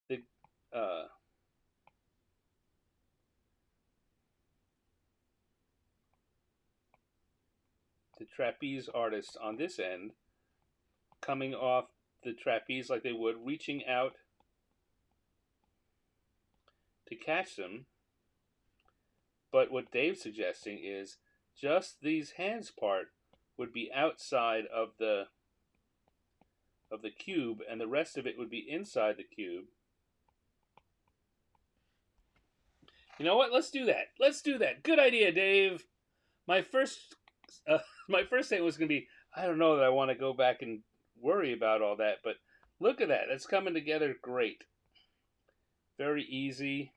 the the trapeze artist on this end coming off the trapeze like they would, reaching out to catch them. But what Dave's suggesting is just these hands part would be outside of the cube, and the rest of it would be inside the cube. You know what? Let's do that. Let's do that. Good idea, Dave. My first my first thing was going to be, I don't know that I want to go back and worry about all that, but look at that. It's coming together great. Very easy.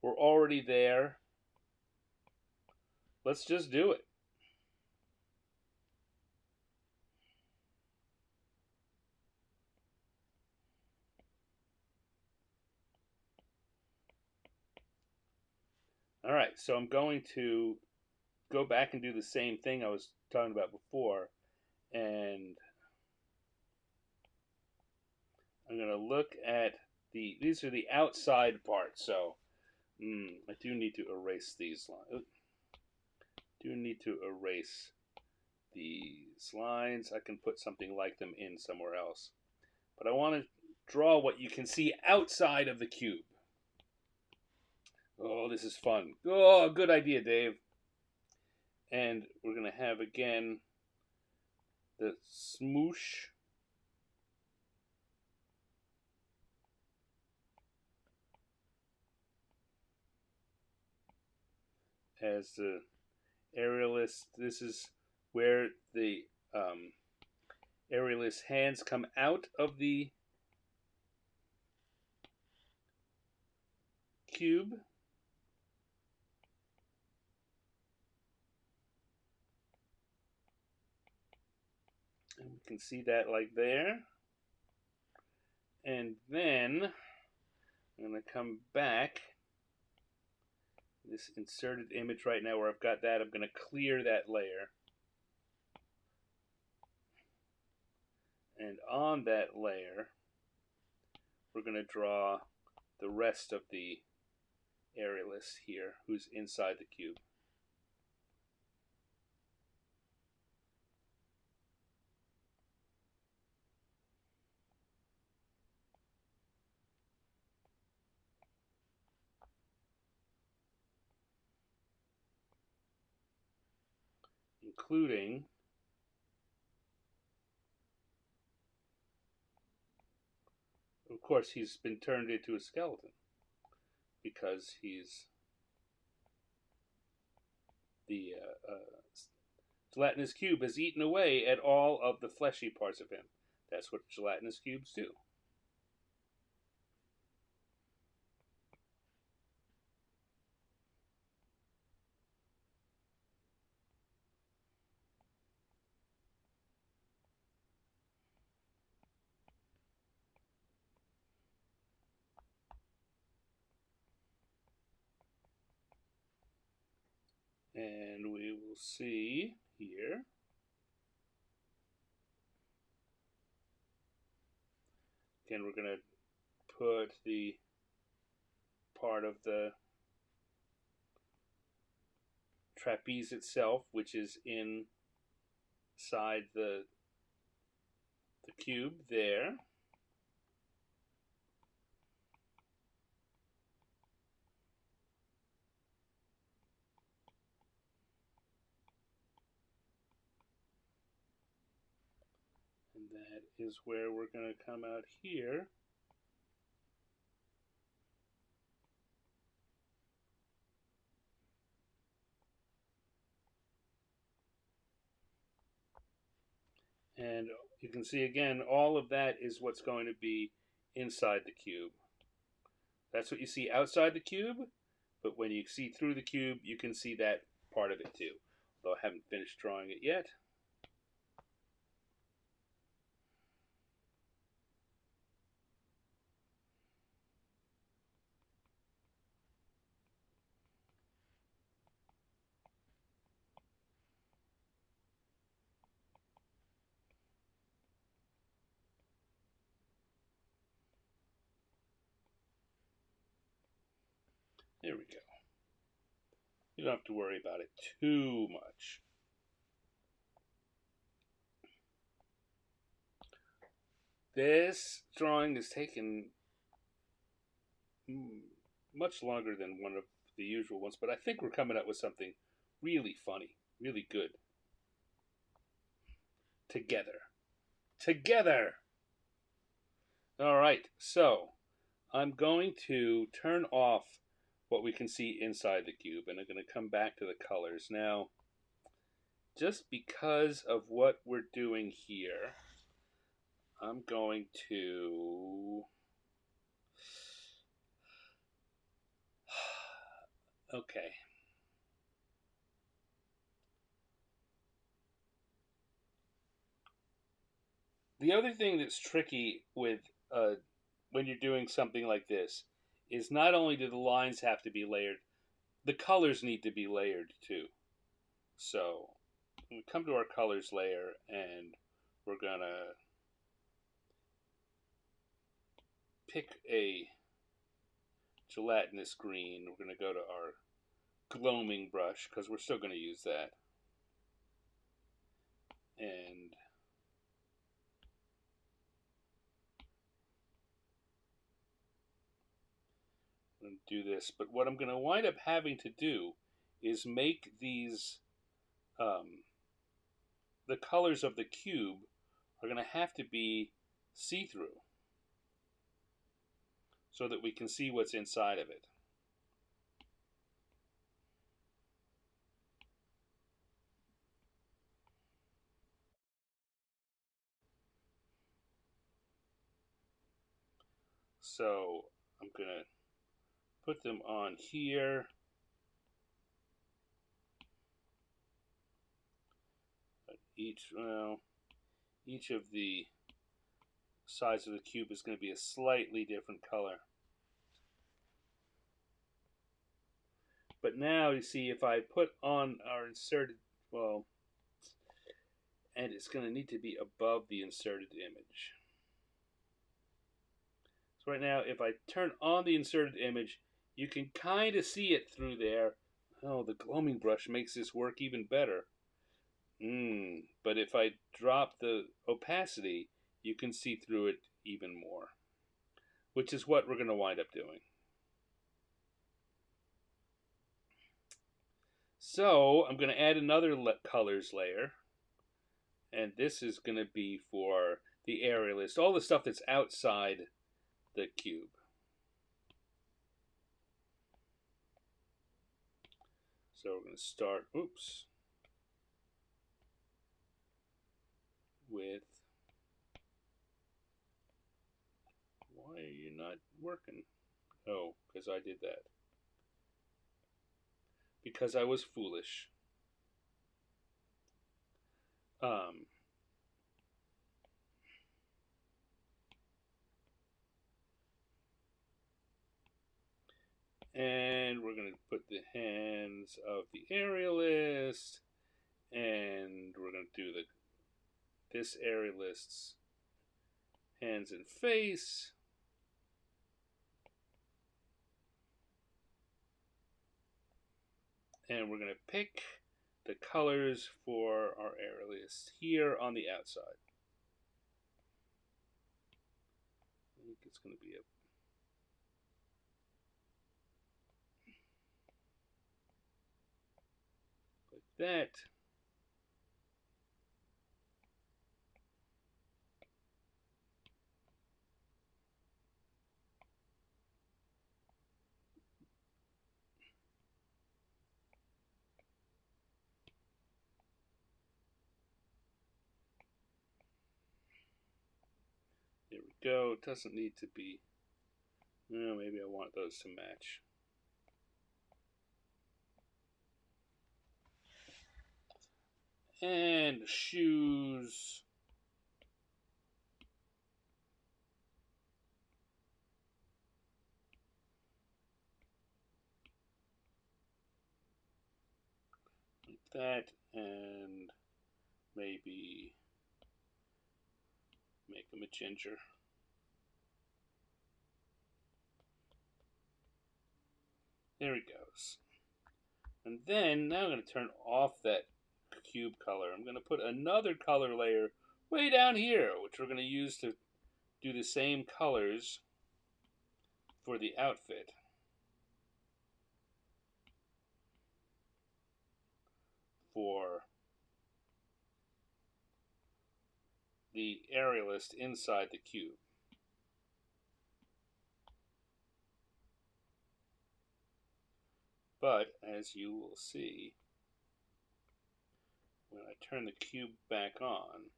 We're already there. Let's just do it. All right, so I'm going to go back and do the same thing I was talking about before, and I'm going to look at these are the outside parts, so I do need to erase these lines. Do need to erase these lines. I can put something like them in somewhere else. But I want to draw what you can see outside of the cube. Oh, this is fun. Oh, good idea, Dave. And we're going to have again the smoosh. As the aerialist, this is where the aerialist hands come out of the cube. And we can see that like there. And then I'm going to come back. This inserted image right now where I've got that, I'm going to clear that layer. And on that layer, we're going to draw the rest of the aerialist here, who's inside the cube. Including of course he's been turned into a skeleton because he's the gelatinous cube has eaten away at all of the fleshy parts of him. That's what gelatinous cubes do. And we will see here. Again, we're going to put the part of the trapeze itself, which is inside the cube there. And that is where we're going to come out here. And you can see again, all of that is what's going to be inside the cube. That's what you see outside the cube, but when you see through the cube, you can see that part of it too. Although I haven't finished drawing it yet. There we go. You don't have to worry about it too much. This drawing has taken much longer than one of the usual ones, but I think we're coming up with something really funny, really good. Together. Together! Alright, so I'm going to turn off what we can see inside the cube, and I'm going to come back to the colors. Now, just because of what we're doing here, I'm going to... Okay. The other thing that's tricky with when you're doing something like this is not only do the lines have to be layered, the colors need to be layered too. So we come to our colors layer and we're gonna pick a gelatinous green. We're gonna go to our gloaming brush because we're still gonna use that. And I'm going to do this. But what I'm going to wind up having to do is make these, the colors of the cube are going to have to be see-through so that we can see what's inside of it. So I'm going to put them on here. Each of the sides of the cube is going to be a slightly different color. But now you see, if I put on our inserted, well, and it's going to need to be above the inserted image. So right now, if I turn on the inserted image, you can kind of see it through there. Oh, the gloaming brush makes this work even better. But if I drop the opacity, you can see through it even more, which is what we're going to wind up doing. So I'm going to add another colors layer, and this is going to be for the area list, all the stuff that's outside the cube. So we're going to start, with, why are you not working? Oh, because I did that. Because I was foolish. And we're going to put the hands of the aerialist, and we're going to do this aerialist's hands and face. And we're going to pick the colors for our aerialist here on the outside. I think it's going to be like that. There we go. It doesn't need to be. Well, maybe I want those to match. And shoes. Like that. And maybe make them a ginger. There he goes. And then now I'm going to turn off that cube color. I'm going to put another color layer way down here, which we're going to use to do the same colors for the outfit. For the aerialist inside the cube. But as you will see, when I turn the cube back on,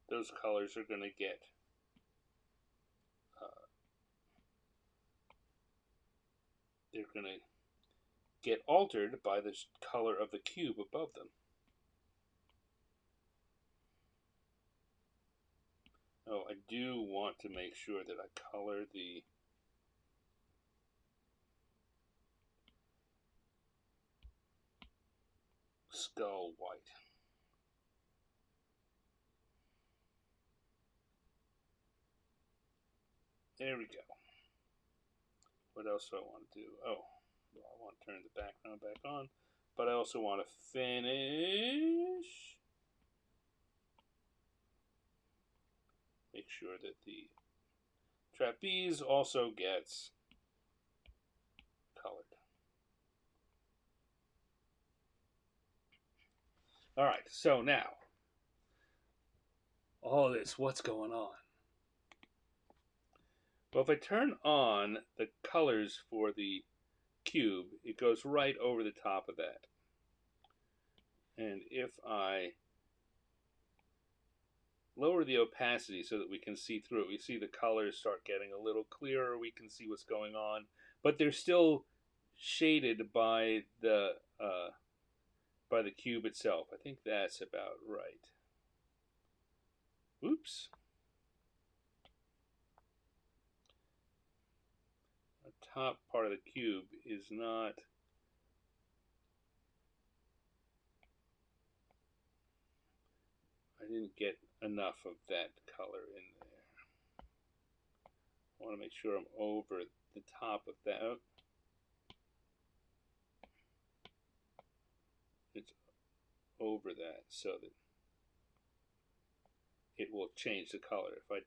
those colors are going to get they're going to get altered by the color of the cube above them. Oh, I do want to make sure that I color the skull white. There we go. What else do I want to do? Oh, well, I want to turn the background back on, but I also want to finish. Make sure that the trapeze also gets colored. All right, so now, all this, what's going on? Well, if I turn on the colors for the cube, it goes right over the top of that. And if I lower the opacity so that we can see through it, we see the colors start getting a little clearer, we can see what's going on, but they're still shaded by the cube itself. I think that's about right. Oops. The top part of the cube is not. I didn't get enough of that color in there. I want to make sure I'm over the top of that. It's over that so that it will change the color. If I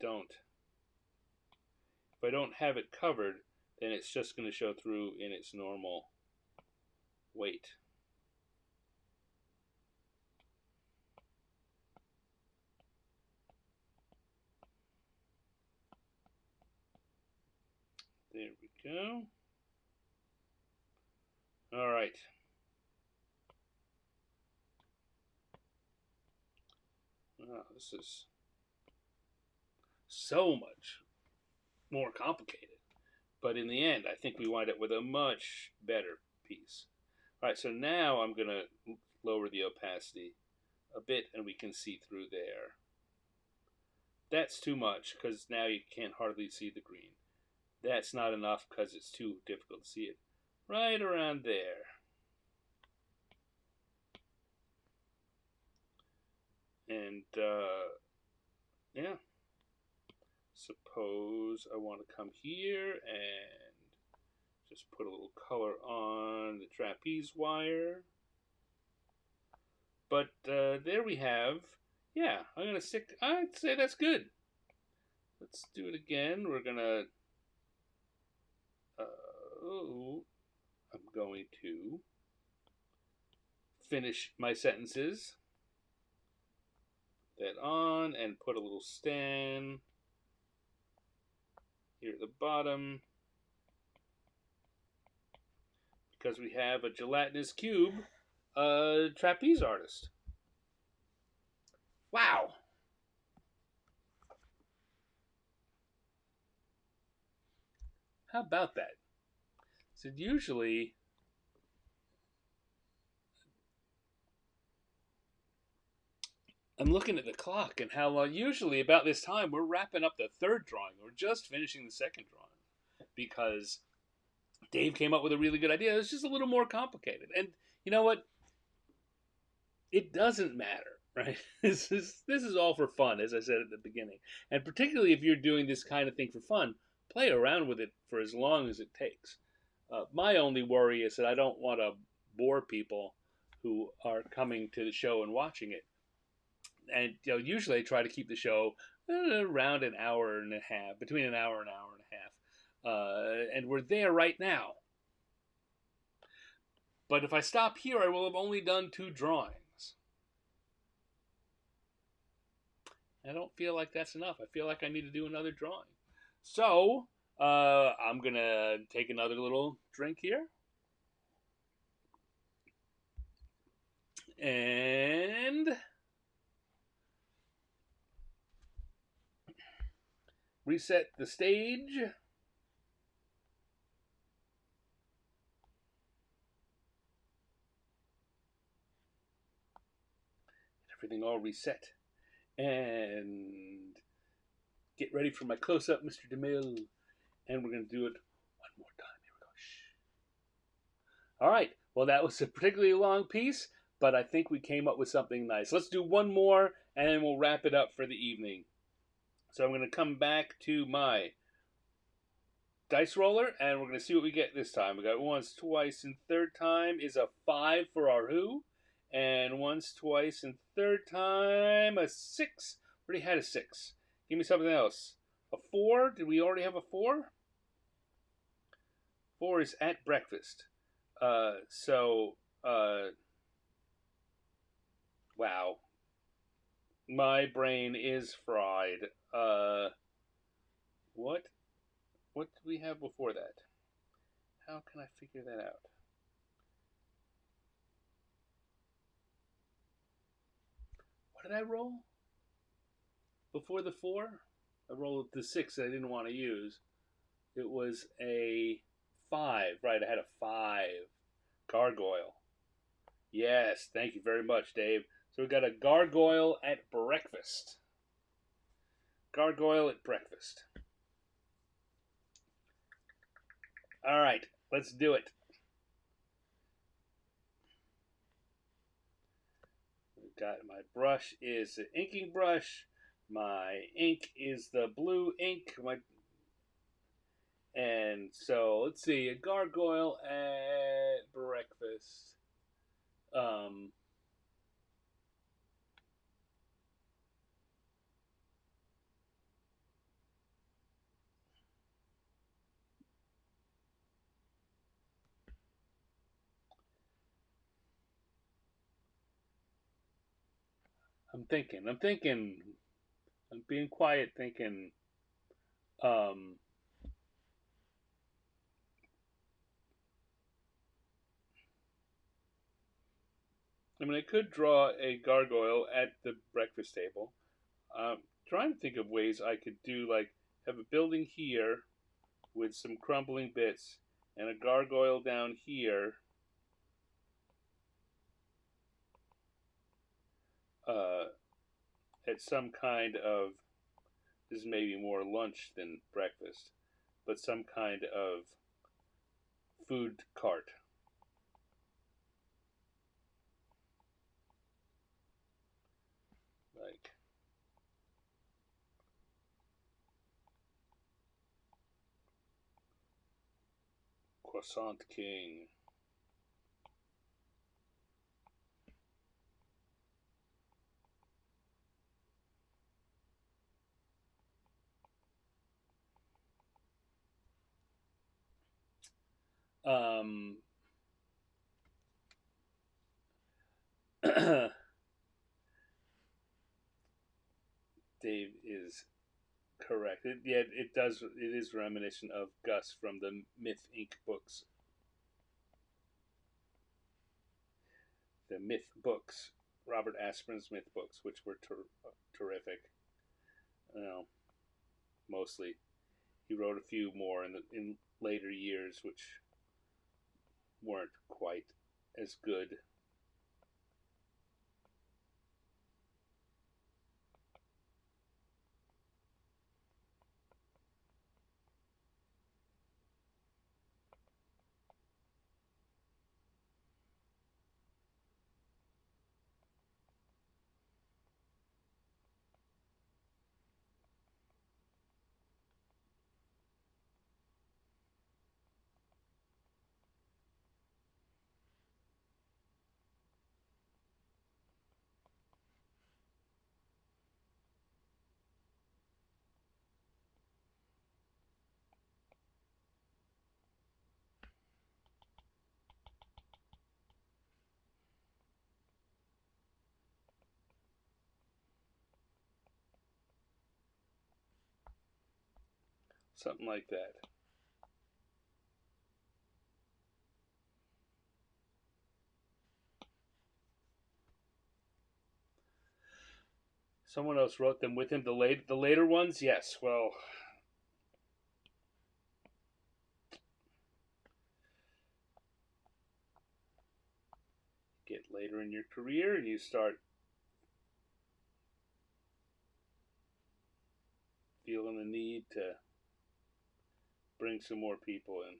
don't have it covered, then it's just going to show through in its normal weight. There we go. All right. Wow, this is so much more complicated. But in the end, I think we wind up with a much better piece. All right, so now I'm going to lower the opacity a bit and we can see through there. That's too much because now you can't hardly see the green. That's not enough because it's too difficult to see it. Right around there. And yeah, suppose I want to come here and just put a little color on the trapeze wire. But there we have, yeah, I'm going to stick, I'd say that's good. Let's do it again. We're going to, I'm going to finish my sentences. That on and put a little stand here at the bottom because we have a gelatinous cube trapeze artist. Wow. How about that? So usually I'm looking at the clock and how usually about this time we're wrapping up the third drawing or just finishing the second drawing because Dave came up with a really good idea. It's just a little more complicated. And you know what? It doesn't matter, right? This is all for fun, as I said at the beginning. And particularly if you're doing this kind of thing for fun, play around with it for as long as it takes. My only worry is that I don't want to bore people who are coming to the show and watching it. And usually I try to keep the show around an hour and a half, between an hour and a half. And we're there right now. But if I stop here, I will have only done 2 drawings. I don't feel like that's enough. I feel like I need to do another drawing. So, I'm going to take another little drink here. And reset the stage. Everything all reset. And get ready for my close-up, Mr. DeMille. And we're going to do it one more time. Here we go. Shh. All right. Well, that was a particularly long piece, but I think we came up with something nice. Let's do one more, and then we'll wrap it up for the evening. So I'm going to come back to my dice roller, and we're going to see what we get this time. We got once, twice, and third time is a 5 for our who. And once, twice, and third time a 6. Already had a 6. Give me something else. A 4? Did we already have a 4? 4 is at breakfast. Wow. My brain is fried. What? What did we have before that? How can I figure that out? What did I roll? Before the 4? I rolled the 6 that I didn't want to use. It was a 5. Right, I had a 5. Gargoyle. Yes, thank you very much, Dave. So we got a gargoyle at breakfast. Gargoyle at breakfast. All right, let's do it. We've got my brush is the inking brush. My ink is the blue ink. And so let's see, a gargoyle at breakfast. I'm thinking. I'm being quiet, thinking. Um, I mean, I could draw a gargoyle at the breakfast table. Trying to think of ways I could do, like, have a building here with some crumbling bits and a gargoyle down here. Uh, at some kind of, this is maybe more lunch than breakfast, but some kind of food cart. Like, Croissant King. Um, Dave is correct. It does. It is reminiscent of Gus from the Myth Inc. books. The Myth books, Robert Asprin's Myth books, which were terrific. You know, mostly he wrote a few more in later years, which weren't quite as good. Something like that. Someone else wrote them with him. The later ones, yes. Well, get later in your career and you start feeling the need to bring some more people in.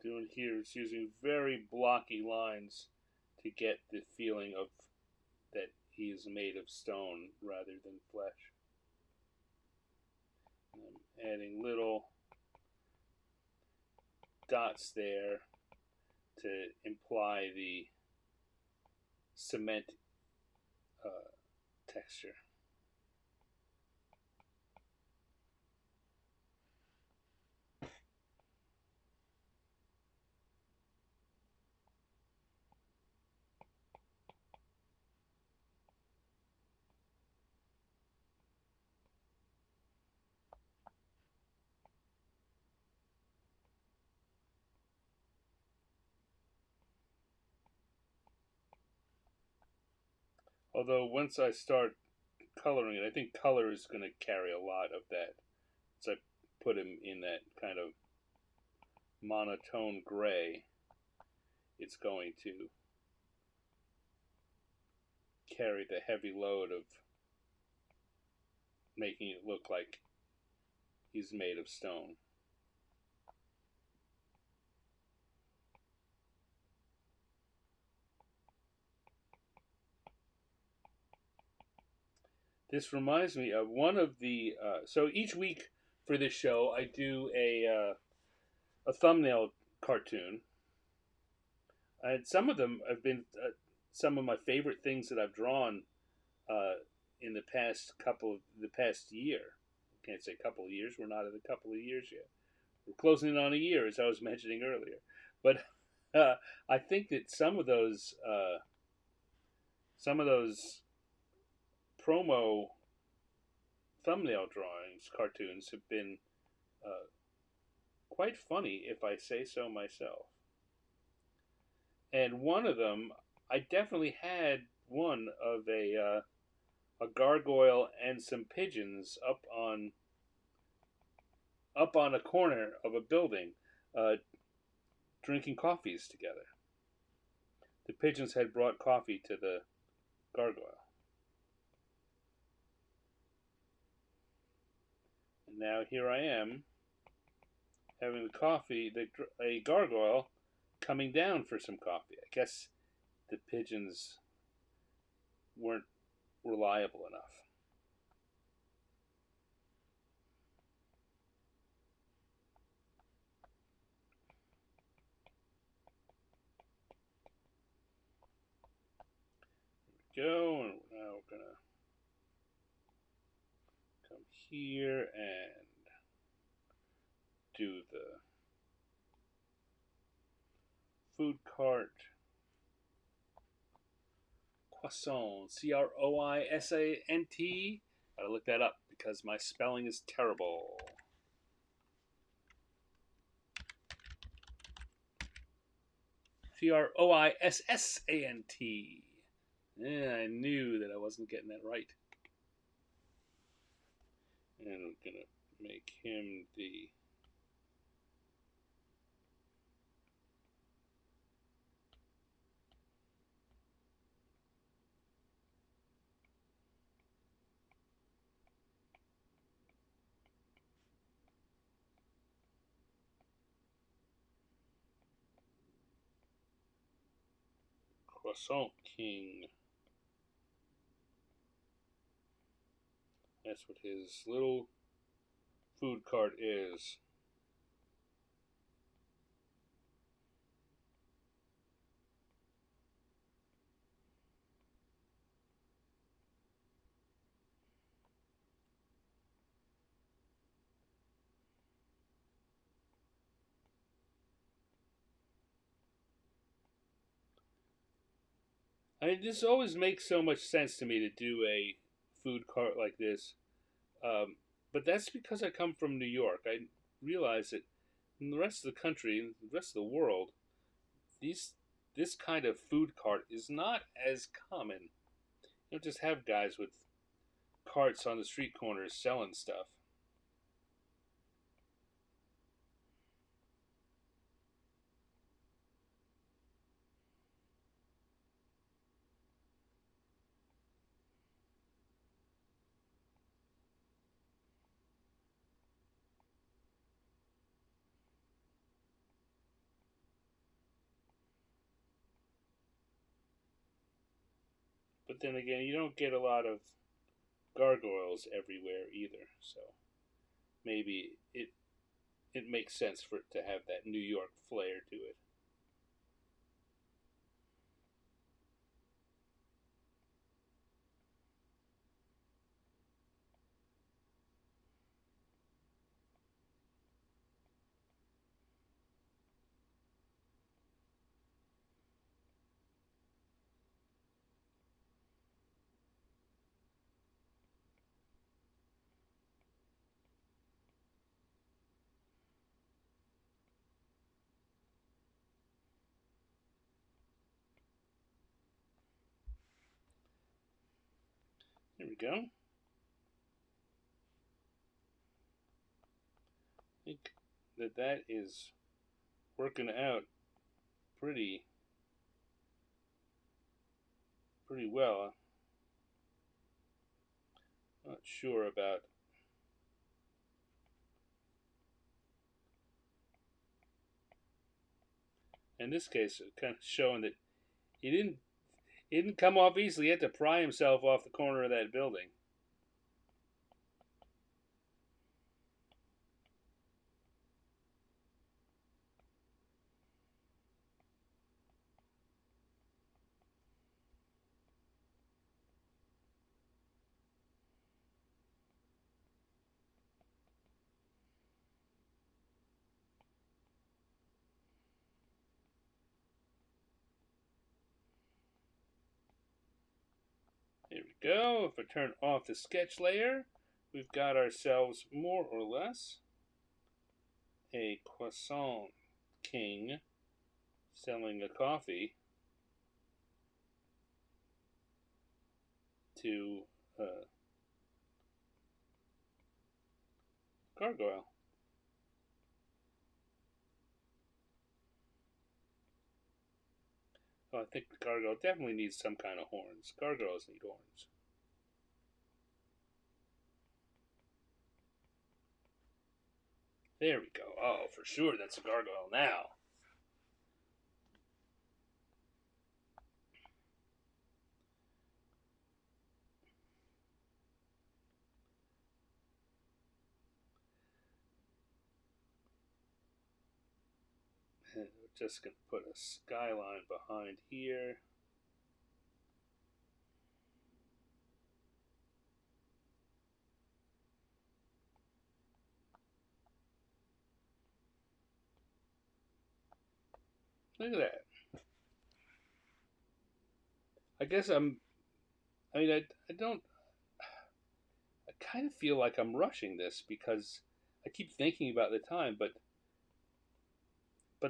Doing here is using very blocky lines to get the feeling of that he is made of stone rather than flesh. And I'm adding little dots there to imply the cement uh, texture. Although once I start coloring it, I think color is going to carry a lot of that. So I put him in that kind of monotone gray. It's going to carry the heavy load of making it look like he's made of stone. This reminds me of one of the. So each week for this show, I do a thumbnail cartoon, and some of them have been some of my favorite things that I've drawn uh, in the past year. I can't say couple of years. We're not at a couple of years yet. We're closing in on a year, as I was mentioning earlier. But I think that some of those promo thumbnail drawings, cartoons, have been uh, quite funny, if I say so myself. And one of them, I definitely had one of a gargoyle and some pigeons up on a corner of a building, uh, drinking coffees together. The pigeons had brought coffee to the gargoyle, and now here I am having the coffee. A gargoyle coming down for some coffee. I guess the pigeons weren't reliable enough. Go, and now we're gonna come here and do the food cart croissant. Croissant. Gotta look that up because my spelling is terrible. Croissant. Yeah, I knew that I wasn't getting that right. And we're gonna make him the croissant king. That's what his little food cart is. I mean, this always makes so much sense to me to do a food cart like this. Um, but that's because I come from New York. I realize that in the rest of the country, in the rest of the world, these this kind of food cart is not as common. You don't just have guys with carts on the street corners selling stuff. But then again, you don't get a lot of gargoyles everywhere either. So maybe it makes sense for it to have that New York flair to it. There we go. I think that is working out pretty pretty well. I'm not sure about in this case, kind of showing that he didn't come off easily. He had to pry himself off the corner of that building. There we go. If I turn off the sketch layer, we've got ourselves more or less a croissant king selling a coffee to gargoyle. Oh, I think the gargoyle definitely needs some kind of horns. Gargoyles need horns. There we go. Oh, for sure, that's a gargoyle now. And we're just going to put a skyline behind here. Look at that. I guess I mean, I don't. I kind of feel like I'm rushing this because I keep thinking about the time, but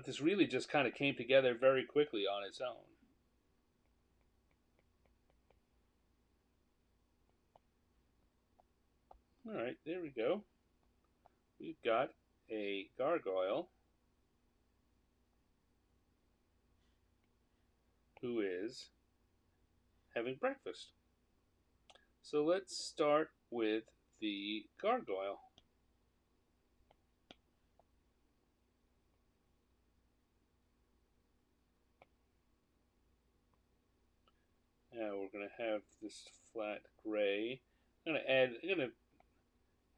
this really just kind of came together very quickly on its own. All right, there we go. We've got a gargoyle who is having breakfast. So let's start with the gargoyle. Now we're going to have this flat gray. I'm going to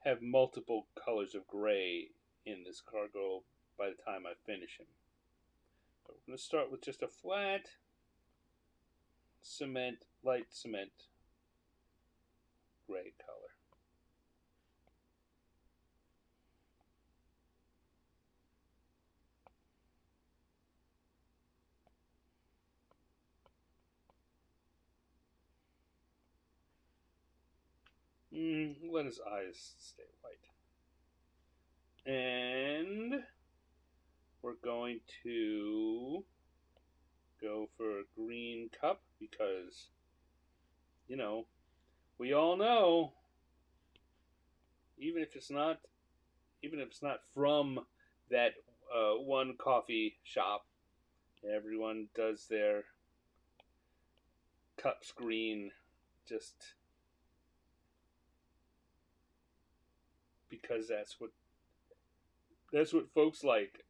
have multiple colors of gray in this gargoyle by the time I finish him. But we're going to start with just a flat cement, light cement gray color. Let his eyes stay white. And we're going to go for a green cup because, you know, we all know, even if it's not, even if it's not from that one coffee shop, everyone does their cups green just because that's what folks like.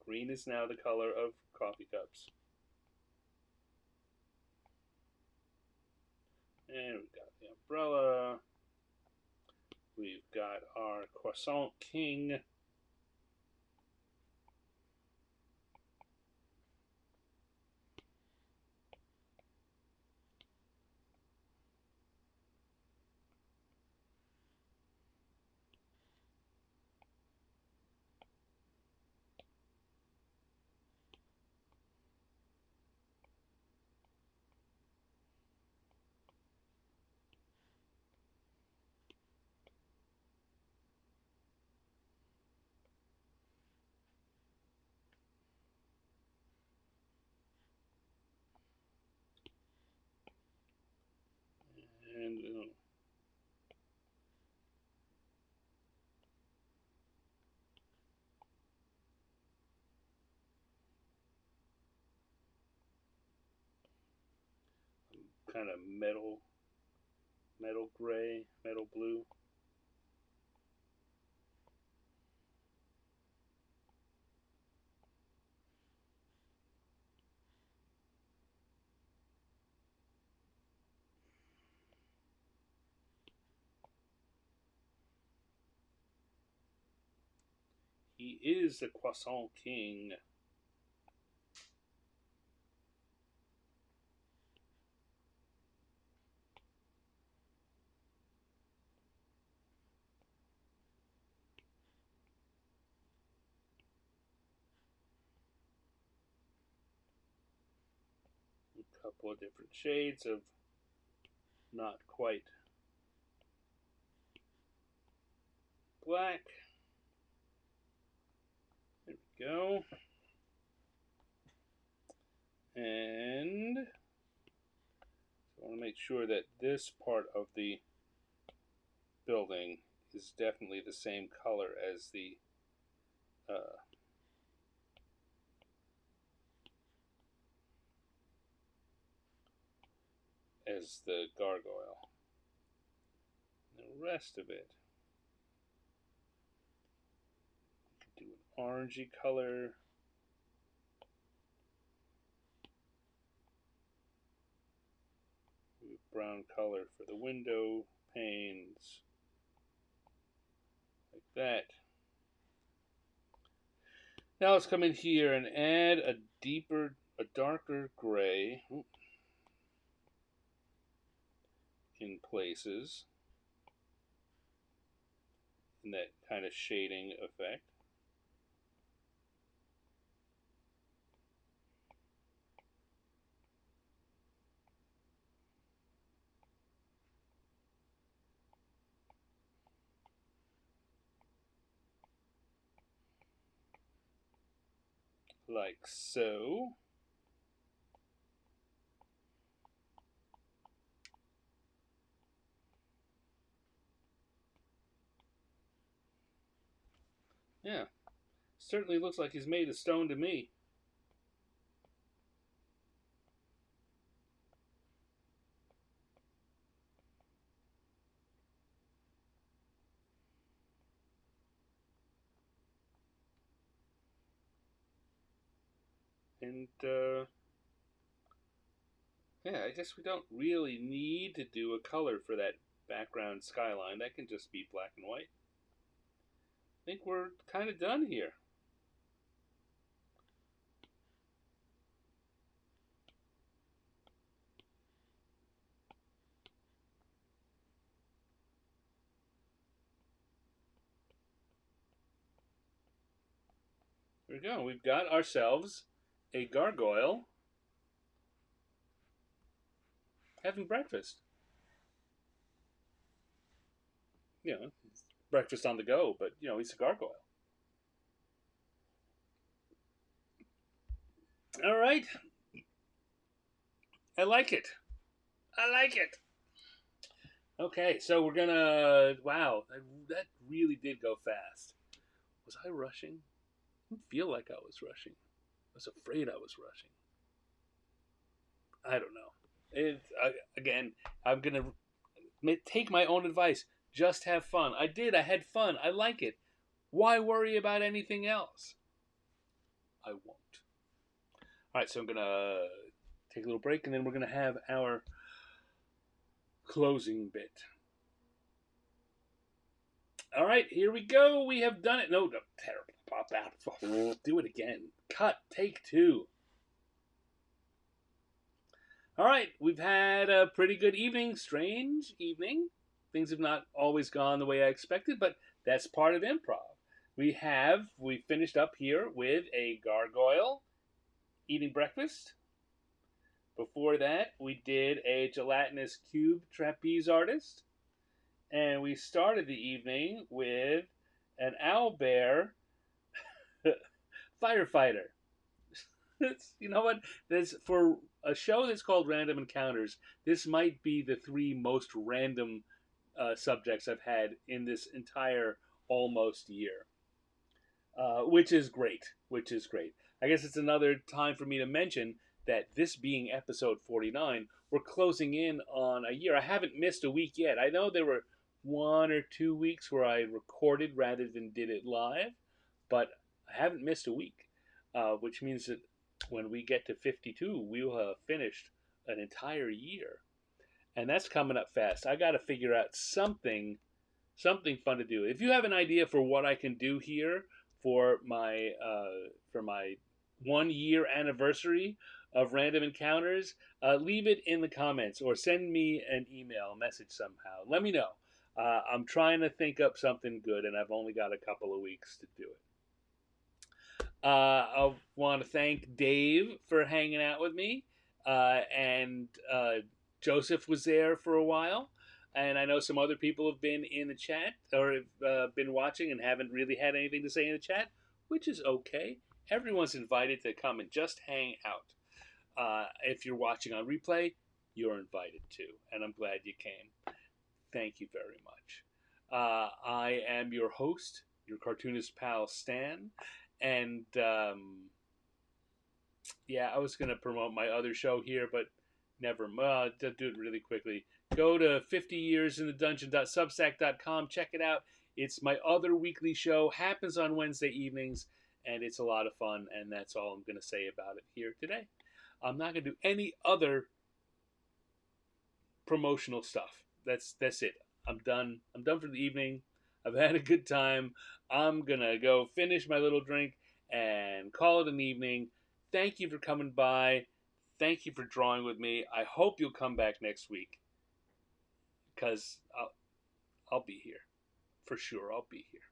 Green is now the color of coffee cups. And we've got the umbrella. We've got our croissant king. And kind of metal gray, metal blue. He is the croissant king. A couple of different shades of not quite black. There we go. And so I want to make sure that this part of the building is definitely the same color as the uh, gargoyle. The rest of it, do an orangey color. Brown color for the window panes, like that. Now let's come in here and add a darker gray in places, in that kind of shading effect. Like so. Yeah, certainly looks like he's made of stone to me. And yeah, I guess we don't really need to do a color for that background skyline. That can just be black and white. I think we're kind of done here. There we go. We've got ourselves a gargoyle having breakfast. You know, breakfast on the go, but you know, he's a gargoyle. All right. I like it. I like it. Okay, so we're gonna. Wow, that really did go fast. Was I rushing? I didn't feel like I was rushing. I was afraid I was rushing. I don't know. Again, I'm gonna take my own advice. Just have fun. I did. I had fun. I like it. Why worry about anything else? I won't. All right, so I'm gonna take a little break, and then we're gonna have our closing bit. All right, here we go. We have done it. No, terrible. Pop out. Do it again. Cut. Take two. All right, we've had a pretty good evening. Strange evening. Things have not always gone the way I expected, but that's part of improv. We finished up here with a gargoyle eating breakfast. Before that, we did a gelatinous cube trapeze artist. And we started the evening with an owlbear firefighter. You know what? This for a show that's called Random Encounters. This might be the three most random subjects I've had in this entire almost year, which is great. Which is great. I guess it's another time for me to mention that this being episode 49, we're closing in on a year. I haven't missed a week yet. I know there were 1 or 2 weeks where I recorded rather than did it live, but I haven't missed a week, which means that when we get to 52, we will have finished an entire year, and that's coming up fast. I got to figure out something fun to do. If you have an idea for what I can do here for my 1 year anniversary of Random Encounters, leave it in the comments or send me an email message somehow. Let me know. I'm trying to think up something good, and I've only got a couple of weeks to do it. I want to thank Dave for hanging out with me, and Joseph was there for a while, and I know some other people have been in the chat or have been watching and haven't really had anything to say in the chat, which is okay. Everyone's invited to come and just hang out. If you're watching on replay, you're invited too, and I'm glad you came. Thank you very much. I am your host, your cartoonist pal Stan, and yeah, I was going to promote my other show here, but never. I'll do it really quickly. Go to 50yearsinthedungeon.substack.com. Check it out. It's my other weekly show. Happens on Wednesday evenings, and it's a lot of fun, and that's all I'm going to say about it here today. I'm not going to do any other promotional stuff. That's it. I'm done. I'm done for the evening. I've had a good time. I'm gonna go finish my little drink and call it an evening. Thank you for coming by. Thank you for drawing with me. I hope you'll come back next week, because I'll be here for sure. I'll be here.